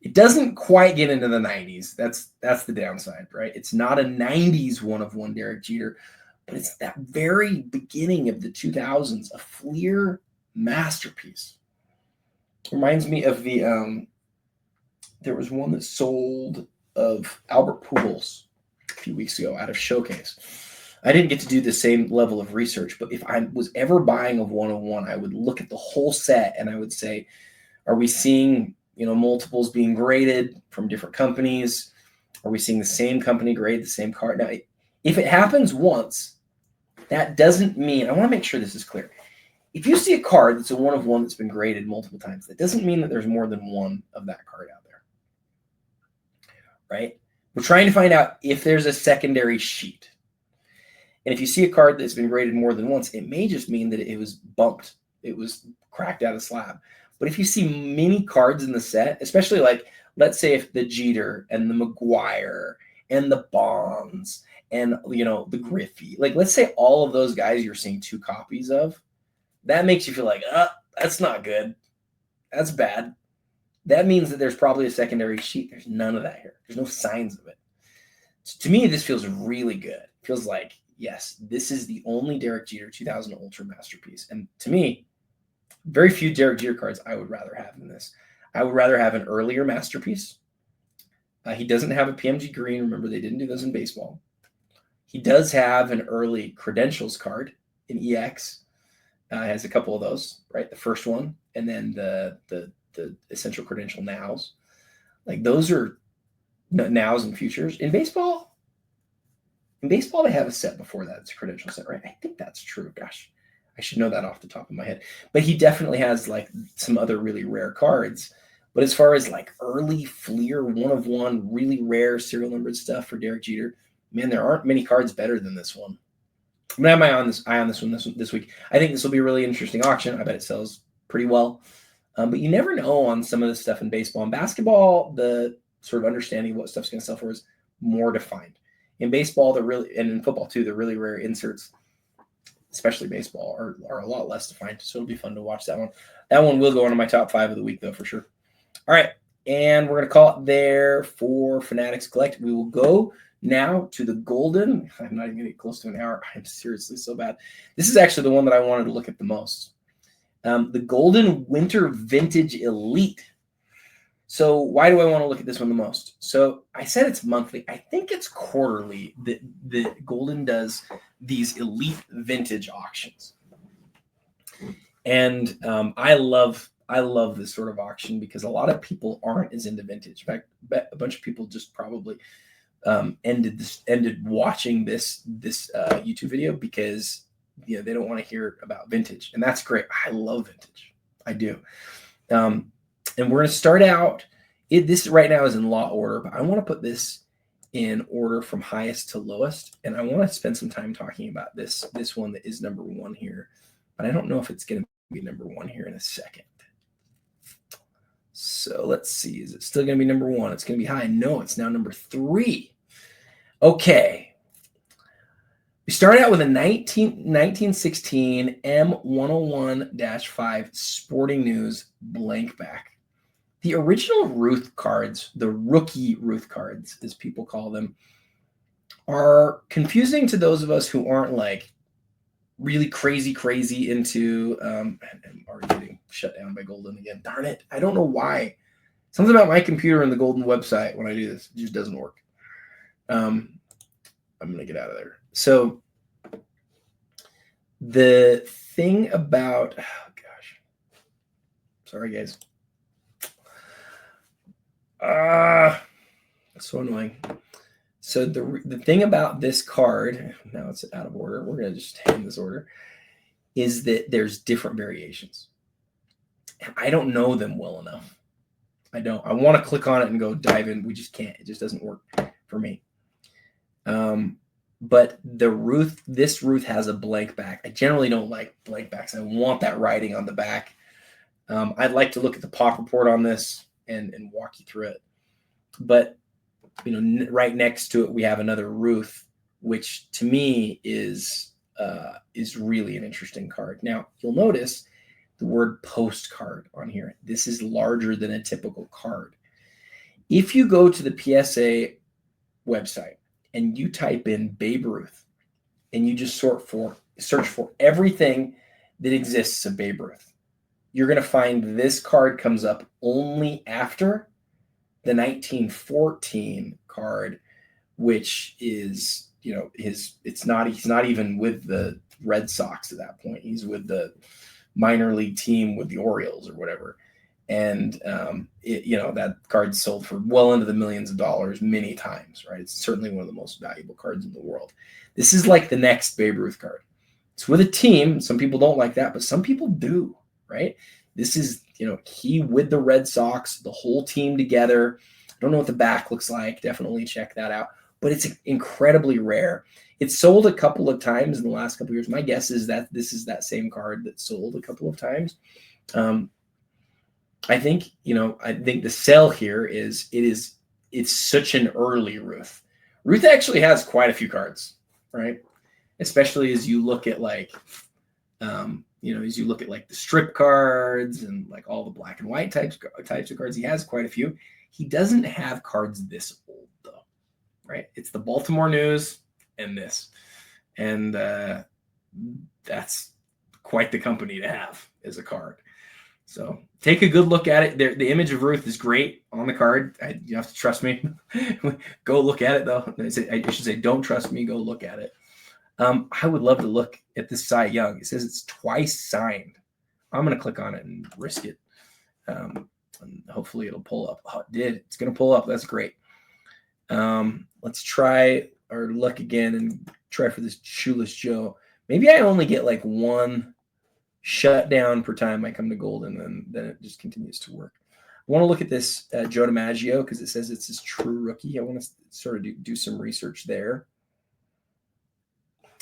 it doesn't quite get into the 90s. That's the downside, right? It's not a 90s one of one Derek Jeter, but it's that very beginning of the 2000s, a Fleer masterpiece. Reminds me of the there was one that sold of Albert Pujols a few weeks ago out of Showcase. I didn't get to do the same level of research, but if I was ever buying a one-of-one, I would look at the whole set and I would say, are we seeing, multiples being graded from different companies? Are we seeing the same company grade the same card? Now, if it happens once, that doesn't mean, I want to make sure this is clear. If you see a card that's a one-of-one that's been graded multiple times, that doesn't mean that there's more than one of that card out there, right? We're trying to find out if there's a secondary sheet. And if you see a card that's been graded more than once, it may just mean that it was bumped. It was cracked out of slab. But if you see many cards in the set, especially like, let's say if the Jeter and the McGuire and the Bonds and, the Griffey, like, let's say all of those guys you're seeing 2 copies of, that makes you feel like, that's not good. That's bad. That means that there's probably a secondary sheet. There's none of that here. There's no signs of it. So to me, this feels really good. It feels like, yes, this is the only Derek Jeter 2000 Ultra masterpiece. And to me, very few Derek Jeter cards I would rather have than this. I would rather have an earlier masterpiece. He doesn't have a PMG green. Remember, they didn't do those in baseball. He does have an early credentials card in EX. Has a couple of those, right? The first one, and then the essential credential nows. Like, those are nows and futures. In baseball, they have a set before that. It's a credential set, right? I think that's true. Gosh, I should know that off the top of my head. But he definitely has, like, some other really rare cards. But as far as, like, early Fleer one-of-one, really rare serial numbered stuff for Derek Jeter, man, there aren't many cards better than this one. I'm gonna have my eye on this one this week. I think this will be a really interesting auction. I bet it sells pretty well. But you never know on some of this stuff in baseball and basketball. The sort of understanding what stuff's going to sell for is more defined. In baseball, they're really, and in football too, the really rare inserts, especially baseball, are a lot less defined. So it'll be fun to watch that one. That one will go into my top 5 of the week, though, for sure. All right. And we're going to call it there for Fanatics Collect. We will go now to the Goldin. I'm not even going to get close to an hour. I'm seriously so bad. This is actually the one that I wanted to look at the most. The Goldin Winter Vintage Elite. So why do I want to look at this one the most? So I said it's monthly. I think it's quarterly that Goldin does these elite vintage auctions. And I love this sort of auction because a lot of people aren't as into vintage. In fact, a bunch of people just probably ended watching this YouTube video because they don't want to hear about vintage, and that's great. I love vintage. I do. And we're going to start out. This right now is in law order, but I want to put this in order from highest to lowest, and I want to spend some time talking about this one that is number 1 here. But I don't know if it's going to be number 1 here in a second. So let's see. Is it still going to be number 1? It's going to be high. No, it's now number 3. Okay. We start out with a 1916 M101-5 Sporting News blank back. The original Ruth cards, the rookie Ruth cards, as people call them, are confusing to those of us who aren't like really crazy into. I'm already getting shut down by Goldin again. Darn it! I don't know why. Something about my computer and the Goldin website when I do this, it just doesn't work. I'm gonna get out of there. So the thing about, oh gosh, sorry guys. That's so annoying. So the thing about this card, now it's out of order. We're going to just stay in this order, is that there's different variations. And I don't know them well enough. I don't. I want to click on it and go dive in. We just can't. It just doesn't work for me. But this Ruth has a blank back. I generally don't like blank backs. I want that writing on the back. I'd like to look at the pop report on this and walk you through it. But right next to it, we have another Ruth, which to me is really an interesting card. Now, you'll notice the word postcard on here. This is larger than a typical card. If you go to the PSA website and you type in Babe Ruth and you just search for everything that exists of Babe Ruth, you're going to find this card comes up only after the 1914 card, which is, he's not even with the Red Sox at that point. He's with the minor league team with the Orioles or whatever. And, that card sold for well into the millions of dollars many times, right? It's certainly one of the most valuable cards in the world. This is like the next Babe Ruth card. It's with a team. Some people don't like that, but some people do. Right? This is, he with the Red Sox, the whole team together. I don't know what the back looks like. Definitely check that out. But it's incredibly rare. It's sold a couple of times in the last couple of years. My guess is that this is that same card that sold a couple of times. I think the sell here is it's such an early Ruth. Ruth actually has quite a few cards, right? Especially as you look at as you look at like the strip cards and like all the black and white types of cards, he has quite a few. He doesn't have cards this old though, right? It's the Baltimore News and this, and that's quite the company to have as a card. So take a good look at it. The image of Ruth is great on the card. You have to trust me. Go look at it though. I should say, don't trust me. Go look at it. I would love to look at this Cy Young. It says it's twice signed. I'm going to click on it and risk it. And hopefully it'll pull up. Oh, it did. It's going to pull up. That's great. Let's try our luck again and try for this Shoeless Joe. Maybe I only get like one shutdown per time I come to Goldin, and then it just continues to work. I want to look at this Joe DiMaggio because it says it's his true rookie. I want to sort of do some research there.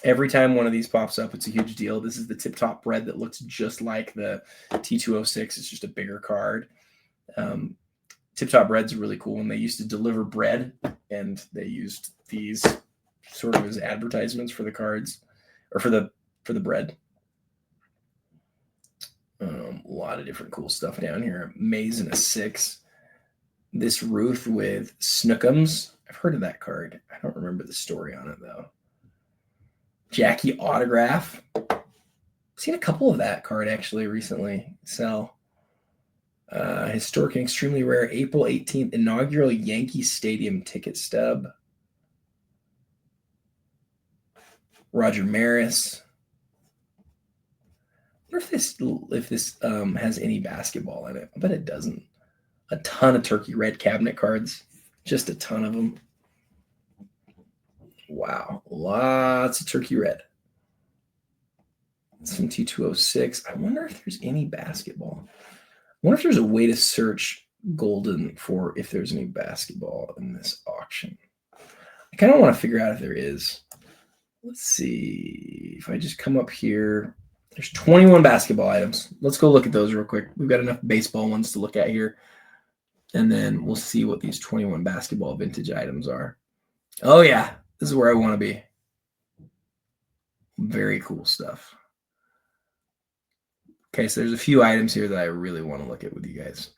Every time one of these pops up, it's a huge deal. This is the tip-top red that looks just like the T206. It's just a bigger card. To Tip Top Bread's really cool when they used to deliver bread, and they used these sort of as advertisements for the cards or for the bread. A lot of different cool stuff down here. Maze in a 6. This Ruth with Snookums. I've heard of that card. I don't remember the story on it, though. Jackie Autograph. I've seen a couple of that card, actually, recently sell. Historic and extremely rare April 18th inaugural Yankee Stadium ticket stub. Roger Maris. I wonder if this has any basketball in it. I bet it doesn't. A ton of Turkey Red cabinet cards. Just a ton of them. Wow. Lots of Turkey Red. Some T206. I wonder if there's any basketball. I wonder if there's a way to search Goldin for if there's any basketball in this auction. I kind of want to figure out if there is. Let's see. If I just come up here, there's 21 basketball items. Let's go look at those real quick. We've got enough baseball ones to look at here. And then we'll see what these 21 basketball vintage items are. Oh, yeah. This is where I want to be. Very cool stuff. Okay, so there's a few items here that I really want to look at with you guys.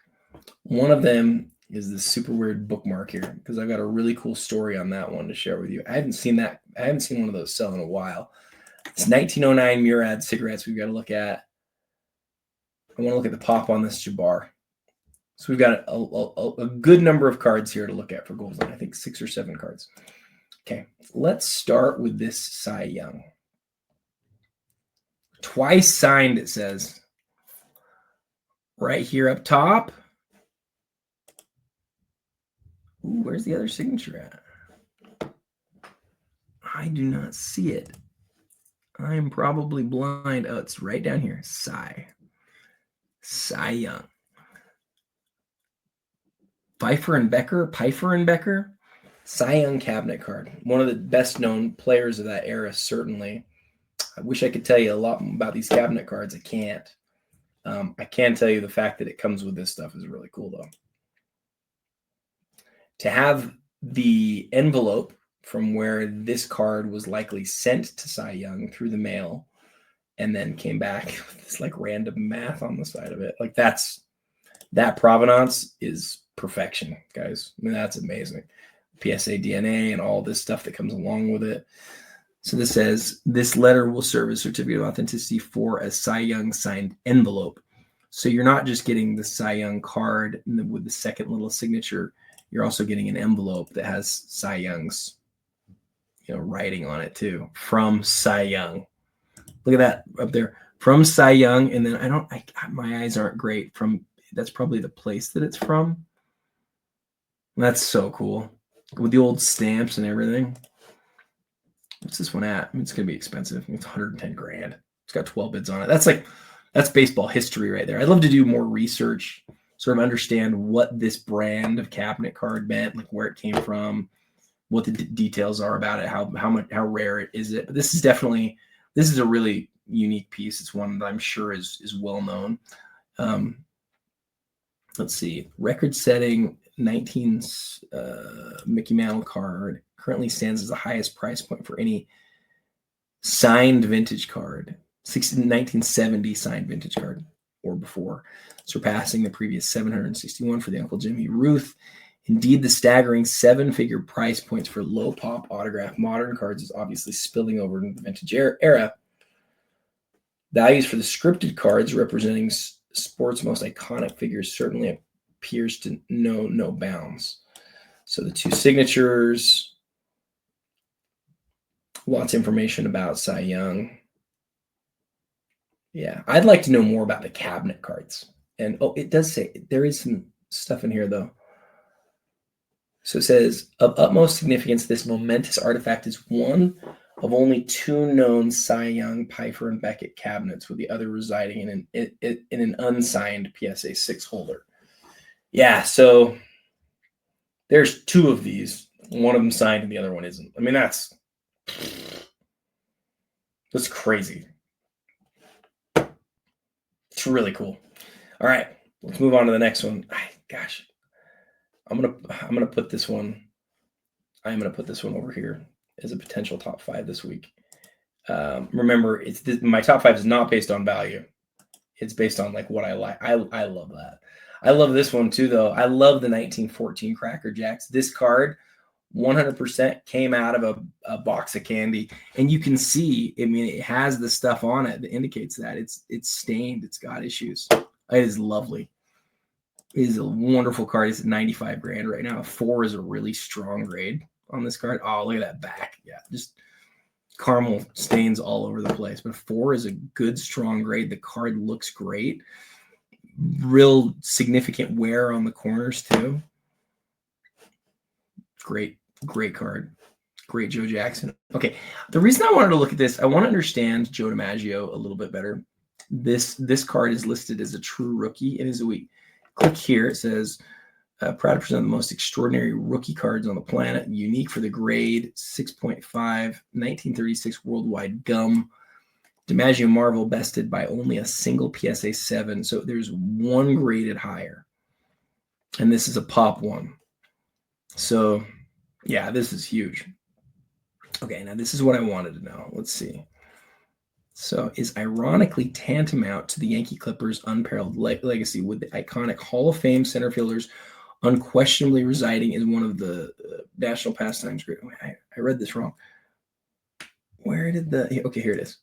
One of them is this super weird bookmark here, because I've got a really cool story on that one to share with you. I haven't seen one of those sell in a while. It's 1909 Murad cigarettes we've got to look at. I want to look at the pop on this Jabbar. So we've got a good number of cards here to look at for Goldin. I think 6 or 7 cards. Okay, let's start with this Cy Young. Twice signed, it says. Right here up top. Ooh, where's the other signature at? I do not see it. I'm probably blind. Oh, it's right down here. Cy Young. Pfeiffer and Becker. Cy Young cabinet card. One of the best known players of that era, certainly. I wish I could tell you a lot about these cabinet cards. I can't. I can tell you the fact that it comes with this stuff is really cool, though. To have the envelope from where this card was likely sent to Cy Young through the mail and then came back with this like random math on the side of it. Like that provenance is perfection, guys. I mean, that's amazing. PSA DNA and all this stuff that comes along with it. So this says, this letter will serve as certificate of authenticity for a Cy Young signed envelope. So you're not just getting the Cy Young card with the second little signature. You're also getting an envelope that has Cy Young's, writing on it too, from Cy Young. Look at that up there, from Cy Young. And then my eyes aren't great. That's probably the place that it's from. That's so cool with the old stamps and everything. What's this one at? I mean, it's going to be expensive. It's 110 grand. It's got 12 bids on it. That's baseball history right there. I'd love to do more research, sort of understand what this brand of cabinet card meant, like where it came from, what the details are about it, how rare it is it. But this is a really unique piece. It's one that I'm sure is well known. Let's see, record setting 19 Mickey Mantle card currently stands as the highest price point for any signed vintage card. 1970 signed vintage card or before, surpassing the previous 761 for the Uncle Jimmy Ruth. Indeed, the staggering 7-figure price points for low pop autograph modern cards is obviously spilling over into the vintage era. Values for the scripted cards representing sports' most iconic figures certainly appears to know no bounds. So the 2 signatures, lots of information about Cy Young. Yeah, I'd like to know more about the cabinet cards. And it does say there is some stuff in here though. So it says, of utmost significance, this momentous artifact is one of only 2 known Cy Young, Pfeiffer, and Beckett cabinets, with the other residing in an unsigned PSA 6 holder. Yeah, so there's 2 of these. One of them signed and the other one isn't. I mean, that's crazy. It's really cool. All right, let's move on to the next one. Gosh, I'm gonna put this one. I'm gonna put this one over here as a potential top 5 this week. Remember, my top 5 is not based on value. It's based on like what I like. I love that. I love this one too, though. I love the 1914 Cracker Jacks. This card 100% came out of a box of candy, and you can see, I mean, it has the stuff on it that indicates that it's stained. It's got issues. It is lovely. It is a wonderful card. It's 95 grand right now. 4 is a really strong grade on this card. Oh, look at that back. Yeah, just caramel stains all over the place. But 4 is a good, strong grade. The card looks great. Real significant wear on the corners too. Great card. Great Joe Jackson. Okay, the reason I wanted to look at this, I want to understand Joe DiMaggio a little bit better. This card is listed as a true rookie. It is a week. Click here. It says, proud to present the most extraordinary rookie cards on the planet. Unique for the grade, 6.5, 1936 worldwide gum. DiMaggio Marvel bested by only a single PSA 7. So there's one graded higher. And this is a pop one. So, yeah, this is huge. Okay, now this is what I wanted to know. Let's see. So, is ironically tantamount to the Yankee Clippers' unparalleled legacy, with the iconic Hall of Fame center fielders unquestionably residing as one of the national pastimes. I read this wrong. Where did the... Okay, here it is.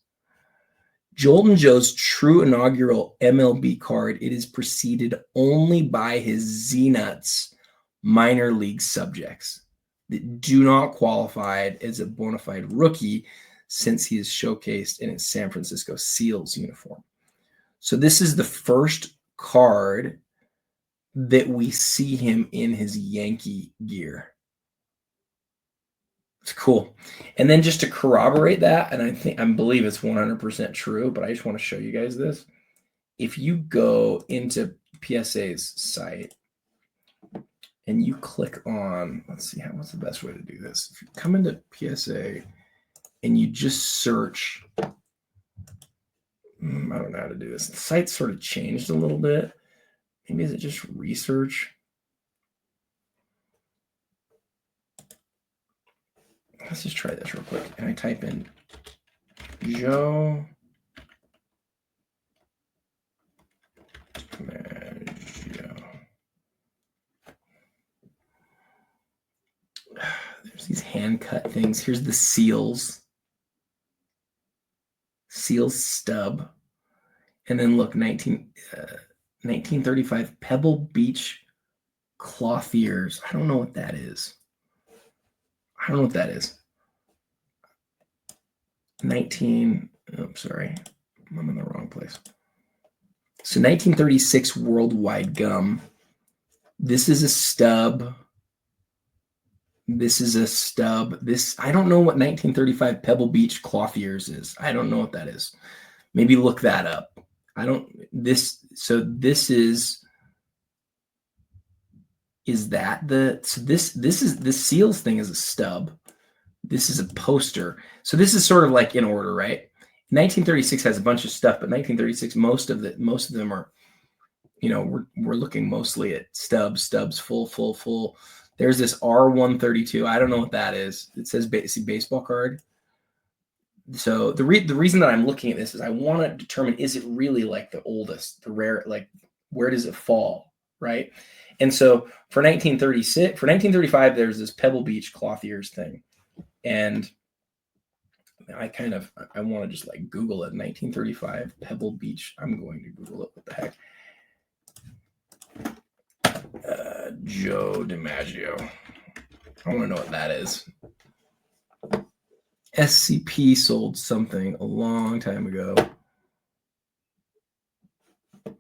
Jolton Joe's true inaugural MLB card, it is preceded only by his Z-Nuts minor league subjects that do not qualify as a bona fide rookie since he is showcased in his San Francisco Seals uniform. So this is the first card that we see him in his Yankee gear. It's cool. And then just to corroborate that, and I believe it's 100% true, but I just want to show you guys this. If you go into PSA's site and you click on, let's see, what's the best way to do this? If you come into PSA and you just search, I don't know how to do this. The site sort of changed a little bit. Maybe is it just research? Let's just try this real quick. And I type in Joe DiMaggio. There's these hand cut things. Here's the Seals stub. And then look, 1935 Pebble Beach clothiers. I don't know what that is. I'm in the wrong place. So 1936 worldwide gum. This is a stub. I don't know what 1935 Pebble Beach clothiers is. I don't know what that is. Maybe look that up. This Seals thing is a stub. This is a poster. So this is sort of like in order, right? 1936 has a bunch of stuff, but 1936, most of them are, we're looking mostly at stubs, full. There's this R132. I don't know what that is. It says baseball card. So the reason that I'm looking at this is I want to determine, is it really like the oldest, the rare, like where does it fall, right? And so for 1935, there's this Pebble Beach clothiers thing. And I want to just like Google it. 1935 Pebble Beach. I'm going to Google it. What the heck? Joe DiMaggio. I want to know what that is. SCP sold something a long time ago.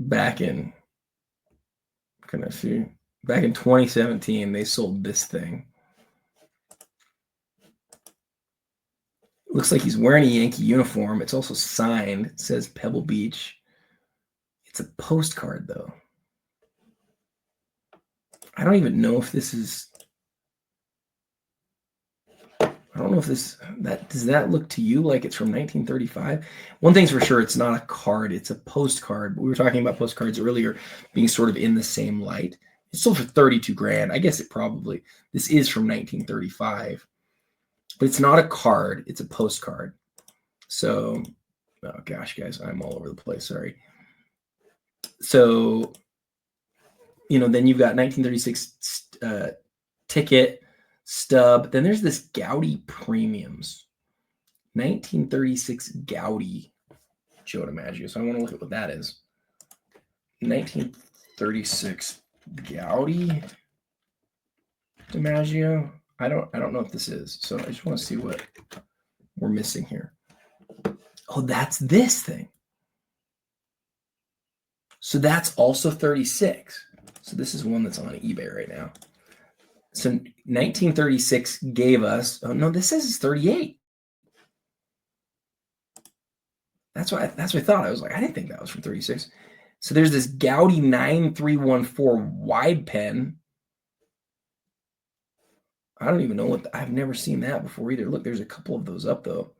Back in 2017, they sold this thing. Looks like he's wearing a Yankee uniform. It's also signed. It says Pebble Beach. It's a postcard, though. I don't even know if this is... I don't know if does that look to you like it's from 1935? One thing's for sure, it's not a card. It's a postcard. We were talking about postcards earlier being sort of in the same light. It sold for 32 grand. I guess this is from 1935, but it's not a card. It's a postcard. So, oh gosh, guys, I'm all over the place. Sorry. So, then you've got 1936 ticket stub. Then there's this Goudey Premiums. 1936 Goudey Joe DiMaggio. So I want to look at what that is. 1936 Goudey DiMaggio. I don't know what this is. So I just want to see what we're missing here. Oh, that's this thing. So that's also 36. So this is one that's on eBay right now. So 1936 gave us, oh no, this says it's 38. That's what I thought. I was like, I didn't think that was from 36. So there's this Goudey 9314 wide pen. I don't even know I've never seen that before either. Look, there's a couple of those up though.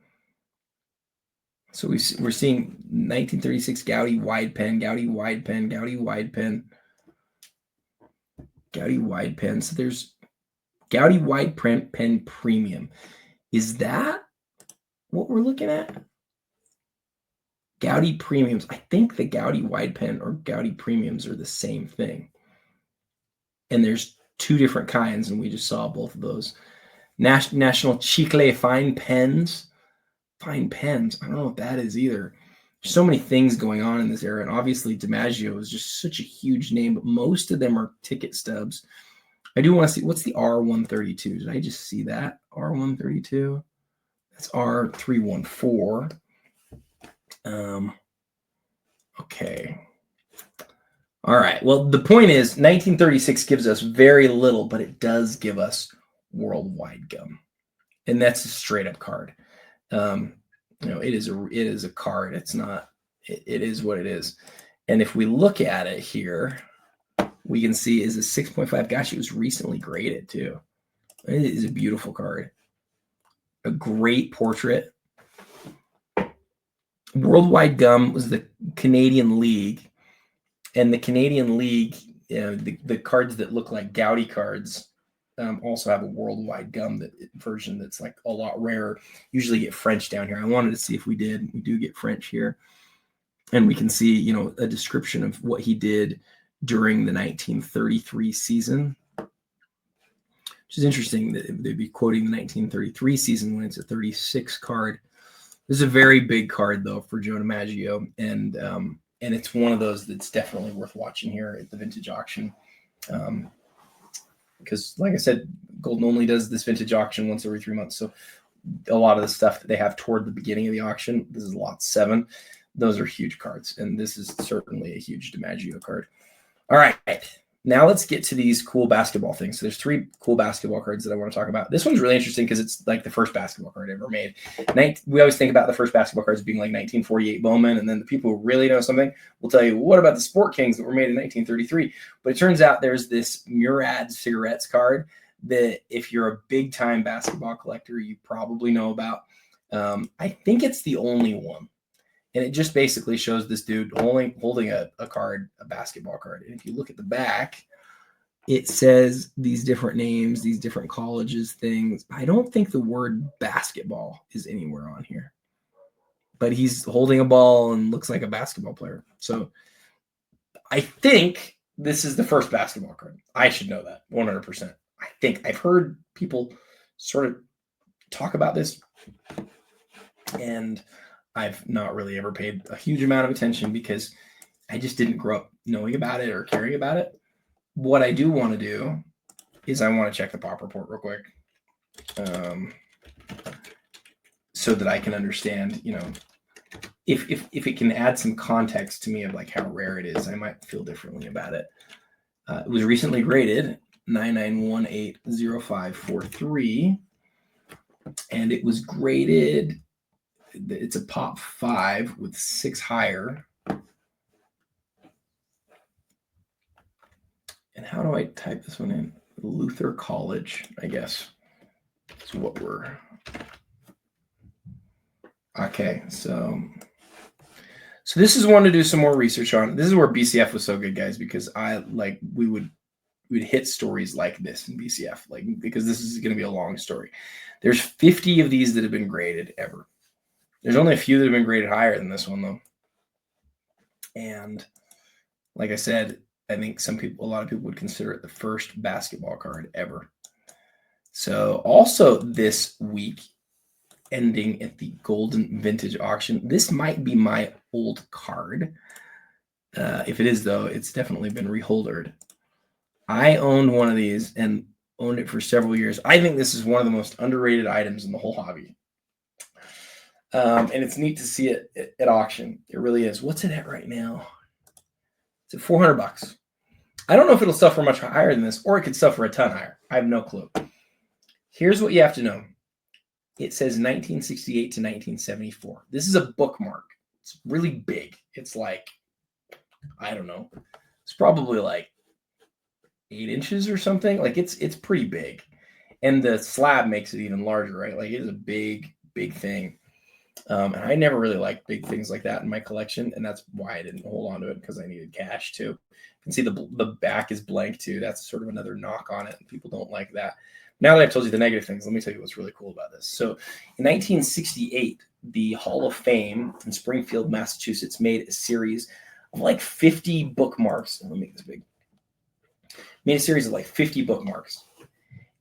So we're seeing 1936 Goudey wide pen, Goudey wide pen, Goudey wide pen, Goudey wide pen. So there's Goudey wide pen premium. Is that what we're looking at? Goudey premiums. I think the Goudey wide pen or Goudey premiums are the same thing. And there's two different kinds, and we just saw both of those. National Chicle fine pens. Fine pens. I don't know what that is either. There's so many things going on in this era, and obviously DiMaggio is just such a huge name, but most of them are ticket stubs. I do want to see, what's the R132? Did I just see that? R132? That's R314. Okay. All right. Well, the point is 1936 gives us very little, but it does give us worldwide gum. And that's a straight up card. It is a card. It's not, it is what it is. And if we look at it here, we can see is a 6.5. Gosh, it was recently graded too. It is a beautiful card. A great portrait. Worldwide gum was the Canadian League, and the Canadian League, the cards that look like Goudey cards also have a worldwide gum version that's like a lot rarer. Usually get French down here. I wanted to see if we did. We do get French here, and we can see a description of what he did during the 1933 season, which is interesting that they'd be quoting the 1933 season when it's a 36 card. This is a very big card, though, for Joe DiMaggio, and it's one of those that's definitely worth watching here at the vintage auction. Because, like I said, Goldin only does this vintage auction once every 3 months, so a lot of the stuff that they have toward the beginning of the auction, this is lot 7, those are huge cards, and this is certainly a huge DiMaggio card. All right. Now let's get to these cool basketball things. So there's 3 cool basketball cards that I want to talk about. This one's really interesting because it's like the first basketball card ever made. We always think about the first basketball cards being like 1948 Bowman, and then the people who really know something will tell you, what about the Sport Kings that were made in 1933? But it turns out there's this Murad Cigarettes card that if you're a big-time basketball collector, you probably know about. I think it's the only one. And it just basically shows this dude holding a card, a basketball card. And if you look at the back, it says these different names, these different colleges, things. I don't think the word basketball is anywhere on here. But he's holding a ball and looks like a basketball player. So I think this is the first basketball card. I should know that 100%. I think I've heard people sort of talk about this, and I've not really ever paid a huge amount of attention because I just didn't grow up knowing about it or caring about it. What I do want to do is I want to check the pop report real quick, so that I can understand, if it can add some context to me of like how rare it is, I might feel differently about it. It was recently graded 99180543, and it was graded. It's a pop 5 with 6 higher. And how do I type this one in? Luther College, I guess. That's what we're. Okay, so this is one to do some more research on. This is where BCF was so good, guys, because we would would hit stories like this in BCF, like, because this is going to be a long story. There's 50 of these that have been graded ever. There's only a few that have been graded higher than this one, though. And like I said, I think a lot of people would consider it the first basketball card ever. So also this week, ending at the Goldin Vintage Auction, this might be my old card. If it is, though, it's definitely been reholdered. I owned one of these and owned it for several years. I think this is one of the most underrated items in the whole hobby. And it's neat to see it at auction. It really is. What's it at right now? It's at $400. I don't know if it'll sell for much higher than this, or it could sell for a ton higher. I have no clue. Here's what you have to know. It says 1968 to 1974. This is a bookmark. It's really big. It's like, I don't know. It's probably like 8 inches or something. Like it's pretty big. And the slab makes it even larger, right? Like it is a big, big thing. And I never really liked big things like that in my collection. And that's why I didn't hold on to it, because I needed cash too. You can see the back is blank too. That's sort of another knock on it. People don't like that. Now that I've told you the negative things, let me tell you what's really cool about this. So in 1968, the Hall of Fame in Springfield, Massachusetts made a series of like 50 bookmarks. Let me make this big. Made a series of like 50 bookmarks.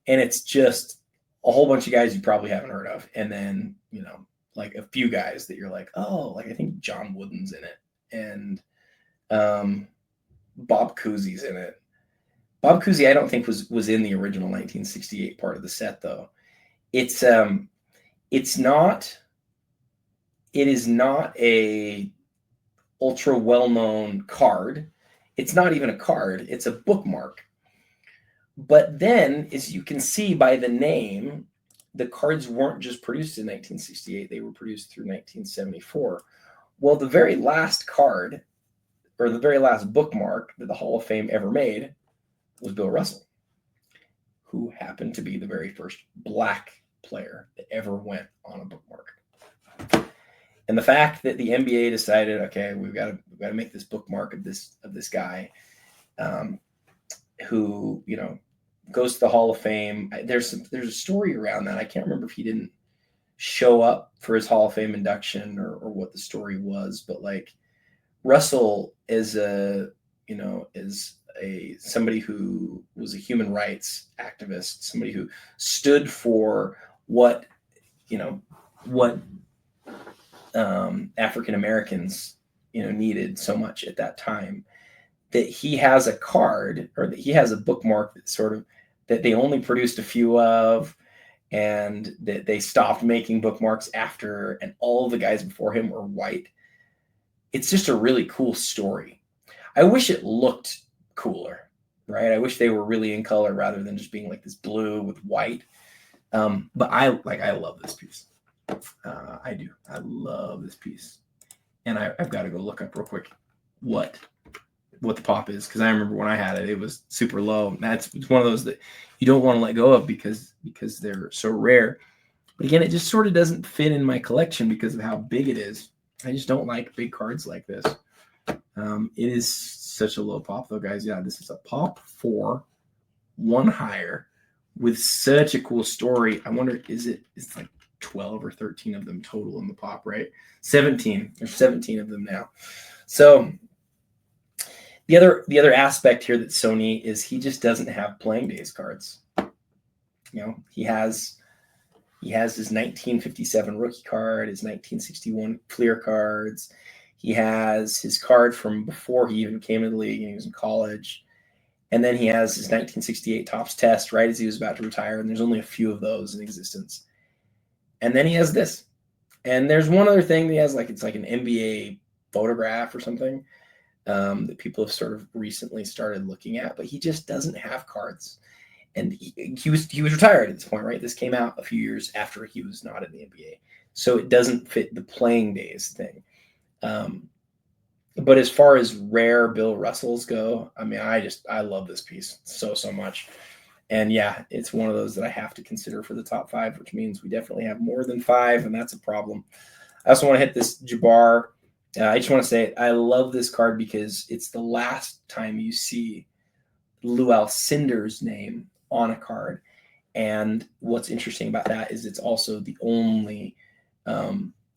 And it's just a whole bunch of guys you probably haven't heard of. And then, you know, like a few guys that you're like, oh, like I think John Wooden's in it. And Bob Cousy's in it. Bob Cousy, I don't think was in the original 1968 part of the set, though. It is not a ultra well-known card. It's not even a card. It's a bookmark. But then, as you can see by the name, the cards weren't just produced in 1968. They were produced through 1974. Well, the very last card, or the very last bookmark that the Hall of Fame ever made, was Bill Russell, who happened to be the very first black player that ever went on a bookmark. And the fact that the NBA decided, okay, we've got to make this bookmark of this guy, who, you know, goes to the Hall of Fame. There's a story around that. I can't remember if he didn't show up for his Hall of Fame induction or what the story was, but like Russell is somebody who was a human rights activist, somebody who stood for what African Americans, needed so much at that time, that he has a card, or that he has a bookmark that they only produced a few of, and that they stopped making bookmarks after, and all the guys before him were white. It's just a really cool story. I wish it looked cooler, right? I wish they were really in color rather than just being like this blue with white. But I love this piece. I do. I love this piece. And I've got to go look up real quick what the pop is, because I remember when I had it, it was super low. It's one of those that you don't want to let go of because they're so rare. But again, it just sort of doesn't fit in my collection because of how big it is. I just don't like big cards like this. It is such a low pop, though, guys. Yeah, this is a pop 4, 1 higher, with such a cool story. I wonder, it's like 12 or 13 of them total in the pop, right? 17. There's 17 of them now. So the other aspect here that's so neat is he just doesn't have playing days cards. He has his 1957 rookie card, his 1961 clear cards. He has his card from before he even came into the league and he was in college. And then he has his 1968 Topps Test right as he was about to retire. And there's only a few of those in existence. And then he has this. And there's one other thing that he has, it's like an NBA photograph or something that people have sort of recently started looking at. But he just doesn't have cards. And he was retired at this point, right? This came out a few years after he was not in the NBA. So it doesn't fit the playing days thing. But as far as rare Bill Russells go, I mean, I love this piece so much. And yeah, it's one of those that I have to consider for the top 5, which means we definitely have more than 5, and that's a problem. I also want to hit this Jabbar. I just want to say I love this card because it's the last time you see Lou Alcindor's name on a card. And what's interesting about that is it's also the only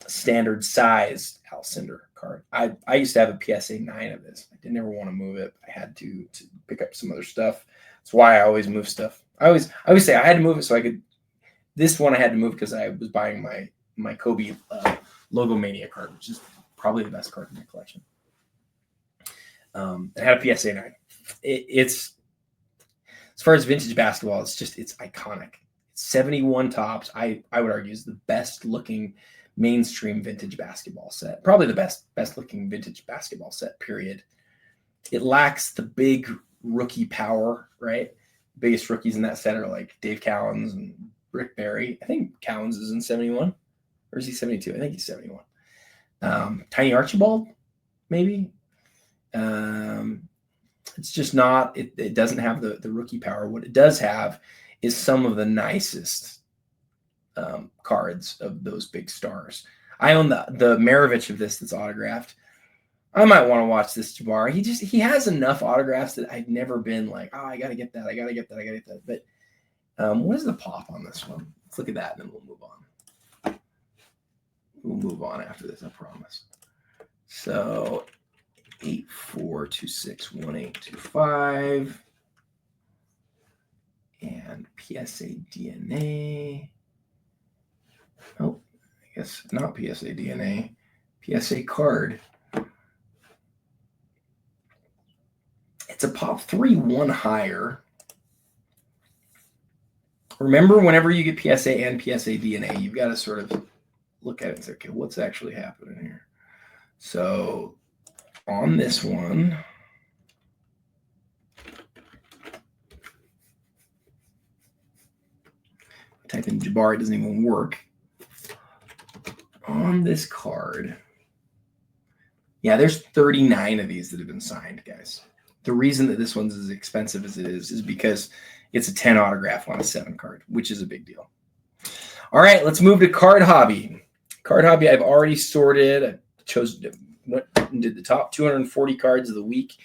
standard size Alcindor card. I used to have a PSA 9 of this. I didn't ever want to move it. I had to pick up some other stuff. That's why I always move stuff. I always say I had to move it so I could. This one I had to move because I was buying my Kobe Logo Mania card, which is probably the best card in my collection. It had a PSA 9. It's as far as vintage basketball, it's iconic. 71 tops. I would argue is the best looking mainstream vintage basketball set. Probably the best looking vintage basketball set, period. It lacks the big rookie power, right? Biggest rookies in that set are like Dave Cowens and Rick Barry. I think Cowens is in 71. Or is he 72? I think he's 71. Tiny Archibald, maybe. It's just not, it doesn't have the rookie power. What it does have is some of the nicest cards of those big stars. I own the Maravich of this that's autographed. I might want to watch this Jabbar. He has enough autographs that I've never been like, oh, I got to get that. I got to get that. But what is the pop on this one? Let's look at that and then we'll move on. We'll move on after this, I promise. So 84261825 and PSA DNA. Oh, I guess not PSA DNA. PSA card. It's a pop 3, 1 higher. Remember, whenever you get PSA and PSA DNA, you've got to sort of look at it and say, okay, what's actually happening here? So on this one, type in Jabbar, it doesn't even work. On this card, yeah, there's 39 of these that have been signed, guys. The reason that this one's as expensive as it is because it's a 10 autograph on a 7 card, which is a big deal. All right, let's move to Card Hobby. Card Hobby, I've already sorted. I went and did the top 240 cards of the week.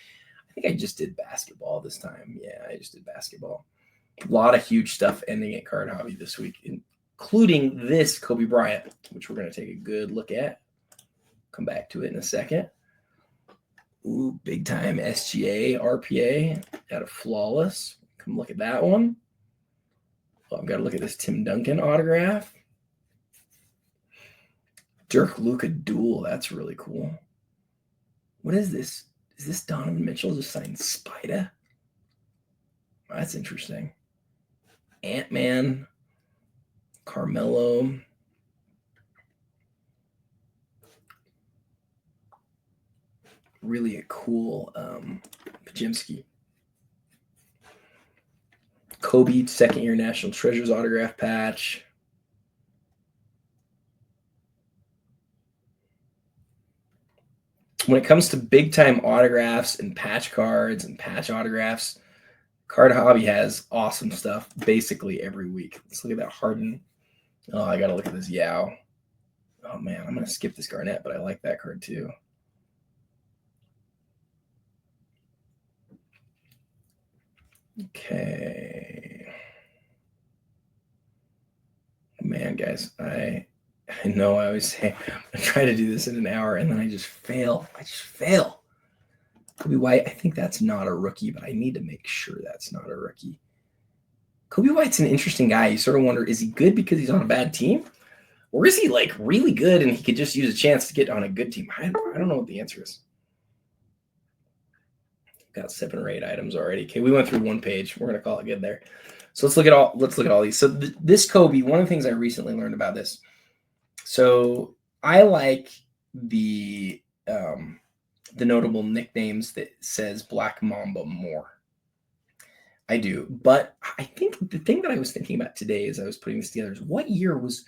I think I just did basketball this time. Yeah, I just did basketball. A lot of huge stuff ending at Card Hobby this week, including this Kobe Bryant, which we're going to take a good look at. Come back to it in a second. Ooh, big time SGA, RPA out of Flawless. Come look at that one. Oh, I've got to look at this Tim Duncan autograph. Dirk Luka duel. That's really cool. What is this? Is this Donovan Mitchell just signed Spida? That's interesting. Ant-Man. Carmelo. Really a cool Pajimski. Kobe, second-year National Treasures autograph patch. When it comes to big-time autographs and patch cards and patch autographs, Card Hobby has awesome stuff basically every week. Let's look at that Harden. Oh, I got to look at this Yao. Oh, man, I'm going to skip this Garnett, but I like that card too. Okay. Man, guys, I know I always say I try to do this in an hour and then I just fail. Kobe White, I think that's not a rookie, but I need to make sure that's not a rookie. Kobe White's an interesting guy. You sort of wonder, is he good because he's on a bad team? Or is he like really good and he could just use a chance to get on a good team? I don't know what the answer is. Got 7 or 8 items already. Okay, we went through one page. We're gonna call it good there. So let's look at all these. So this Kobe, one of the things I recently learned about this. So I like the notable nicknames that says Black Mamba more. I do, but I think the thing that I was thinking about today as I was putting this together is what year's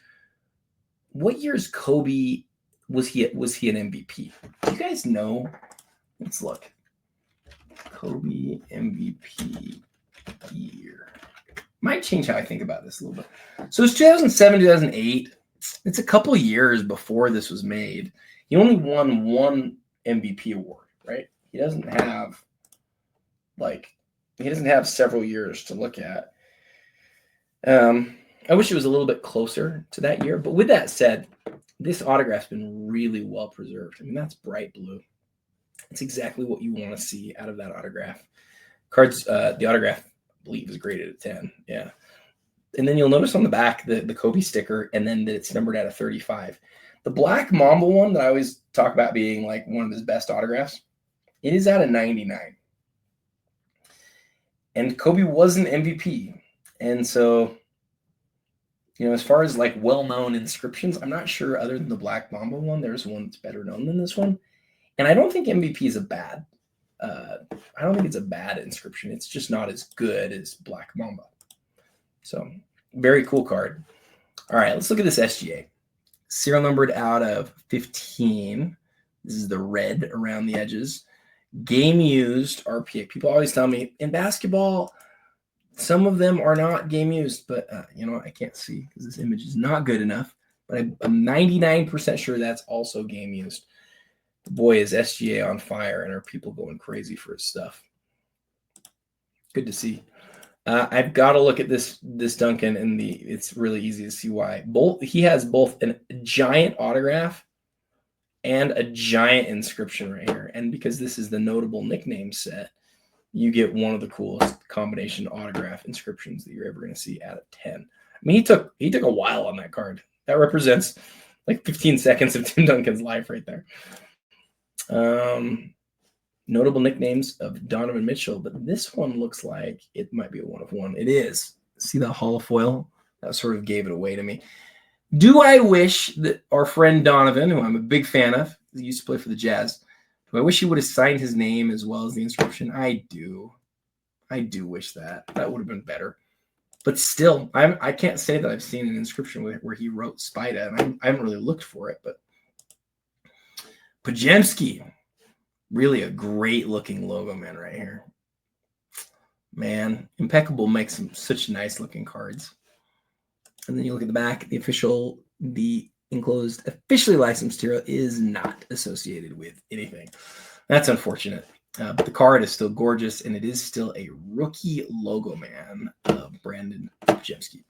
Kobe was he an MVP? Do you guys know? Let's look. Kobe MVP year. Might change how I think about this a little bit. So it's 2007, 2008. It's a couple years before this was made. He only won one MVP award, right? He doesn't have like he doesn't have several years to look at. I wish it was a little bit closer to that year. But with that said, this autograph's been really well preserved. I mean, that's bright blue. It's exactly what you want to see out of that autograph. Cards, the autograph, I believe, is graded at 10. Yeah. And then you'll notice on the back the Kobe sticker, and then that it's numbered at a 35. The Black Mamba one that I always talk about being like one of his best autographs, it is at a 99. And Kobe was an MVP. And so, as far as like well-known inscriptions, I'm not sure other than the Black Mamba one, there's one that's better known than this one. And I don't think MVP is a bad, I don't think it's a bad inscription. It's just not as good as Black Mamba. So very cool card. All right, let's look at this SGA. Serial numbered out of 15. This is the red around the edges. Game used RPA. People always tell me in basketball, some of them are not game used, but I can't see because this image is not good enough. But I'm 99% sure that's also game used. Boy, is SGA on fire, and are people going crazy for his stuff. Good to see. I've got to look at this Duncan, and it's really easy to see why. He has both a giant autograph and a giant inscription right here. And because this is the notable nickname set, you get one of the coolest combination autograph inscriptions that you're ever going to see out of 10. I mean, he took a while on that card. That represents like 15 seconds of Tim Duncan's life right there. Notable nicknames of Donovan Mitchell, but this one looks like it might be a one of one. It is. See that holofoil? That sort of gave it away to me. Do I wish that our friend Donovan, who I'm a big fan of, he used to play for the Jazz, do I wish he would have signed his name as well as the inscription? I do. I do wish that. That would have been better. But still, I can't say that I've seen an inscription where he wrote Spida, and I haven't really looked for it. But Pajemski, really a great-looking logo man right here. Man, Impeccable makes some such nice-looking cards. And then you look at the back, the enclosed officially licensed material is not associated with anything. That's unfortunate. But the card is still gorgeous, and it is still a rookie logo man of Brandon Pajemski.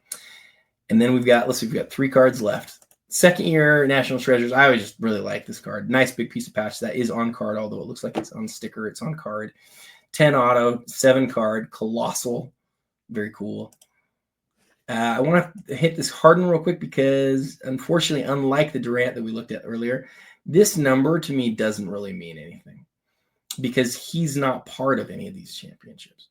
And then we've got 3 cards left. Second year National Treasures. I always just really like this card. Nice big piece of patch that is on card, although it looks like it's on sticker. It's on card. 10 auto, 7 card, colossal. Very cool. I want to hit this Harden real quick because, unfortunately, unlike the Durant that we looked at earlier, this number to me doesn't really mean anything because he's not part of any of these championships.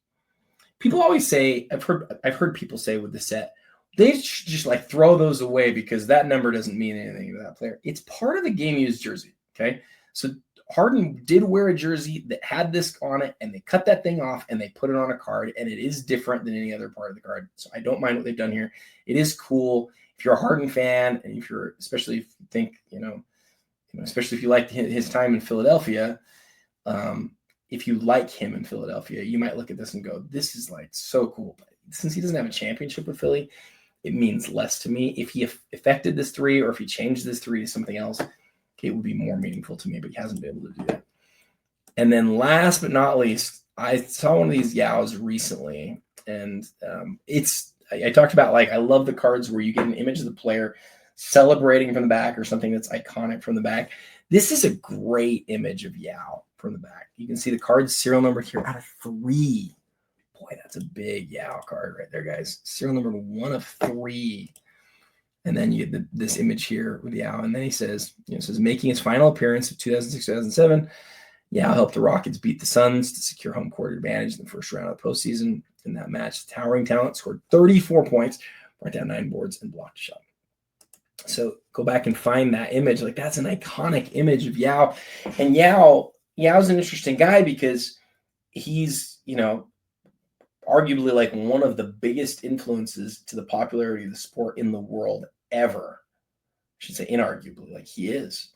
People always say, I've heard people say with the set, they just like throw those away because that number doesn't mean anything to that player. It's part of the game used jersey. Okay. So Harden did wear a jersey that had this on it, and they cut that thing off and they put it on a card, and it is different than any other part of the card. So I don't mind what they've done here. It is cool. If you're a Harden fan, and especially if you think, especially if you like his time in Philadelphia, if you like him in Philadelphia, you might look at this and go, this is like so cool. But since he doesn't have a championship with Philly, it means less to me. If he affected this 3 or if he changed this 3 to something else, it would be more meaningful to me, but he hasn't been able to do that. And then last but not least, I saw one of these Yaos recently, and I talked about, like, I love the cards where you get an image of the player celebrating from the back or something that's iconic from the back. This is a great image of Yao from the back. You can see the card's serial number here out of 3. Boy, that's a big Yao card right there, guys. Serial number 1 of 3. And then you get this image here with Yao. And then he says, making his final appearance of 2006-2007, Yao helped the Rockets beat the Suns to secure home court advantage in the first round of the postseason. In that match, the towering talent scored 34 points, brought down 9 boards, and blocked a shot. So go back and find that image. Like, that's an iconic image of Yao. And Yao's an interesting guy because he's, arguably like one of the biggest influences to the popularity of the sport in the world ever. I should say inarguably, like he is.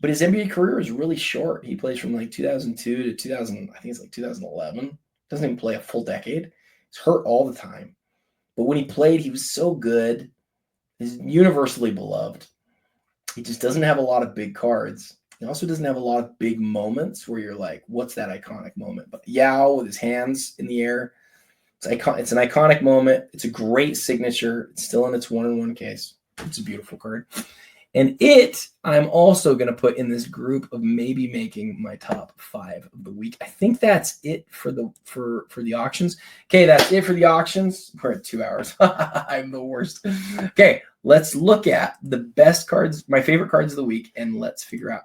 But his NBA career is really short. He plays from like 2002 to 2000, I think it's like 2011. Doesn't even play a full decade. He's hurt all the time. But when he played, he was so good. He's universally beloved. He just doesn't have a lot of big cards. It also doesn't have a lot of big moments where you're like, what's that iconic moment? But Yao with his hands in the air, it's an iconic moment. It's a great signature. It's still in its 1-in-1 case. It's a beautiful card. And I'm also going to put in this group of maybe making my top 5 of the week. I think that's it for the auctions. Okay, that's it for the auctions. We're at 2 hours. I'm the worst. Okay, let's look at the best cards, my favorite cards of the week, and let's figure out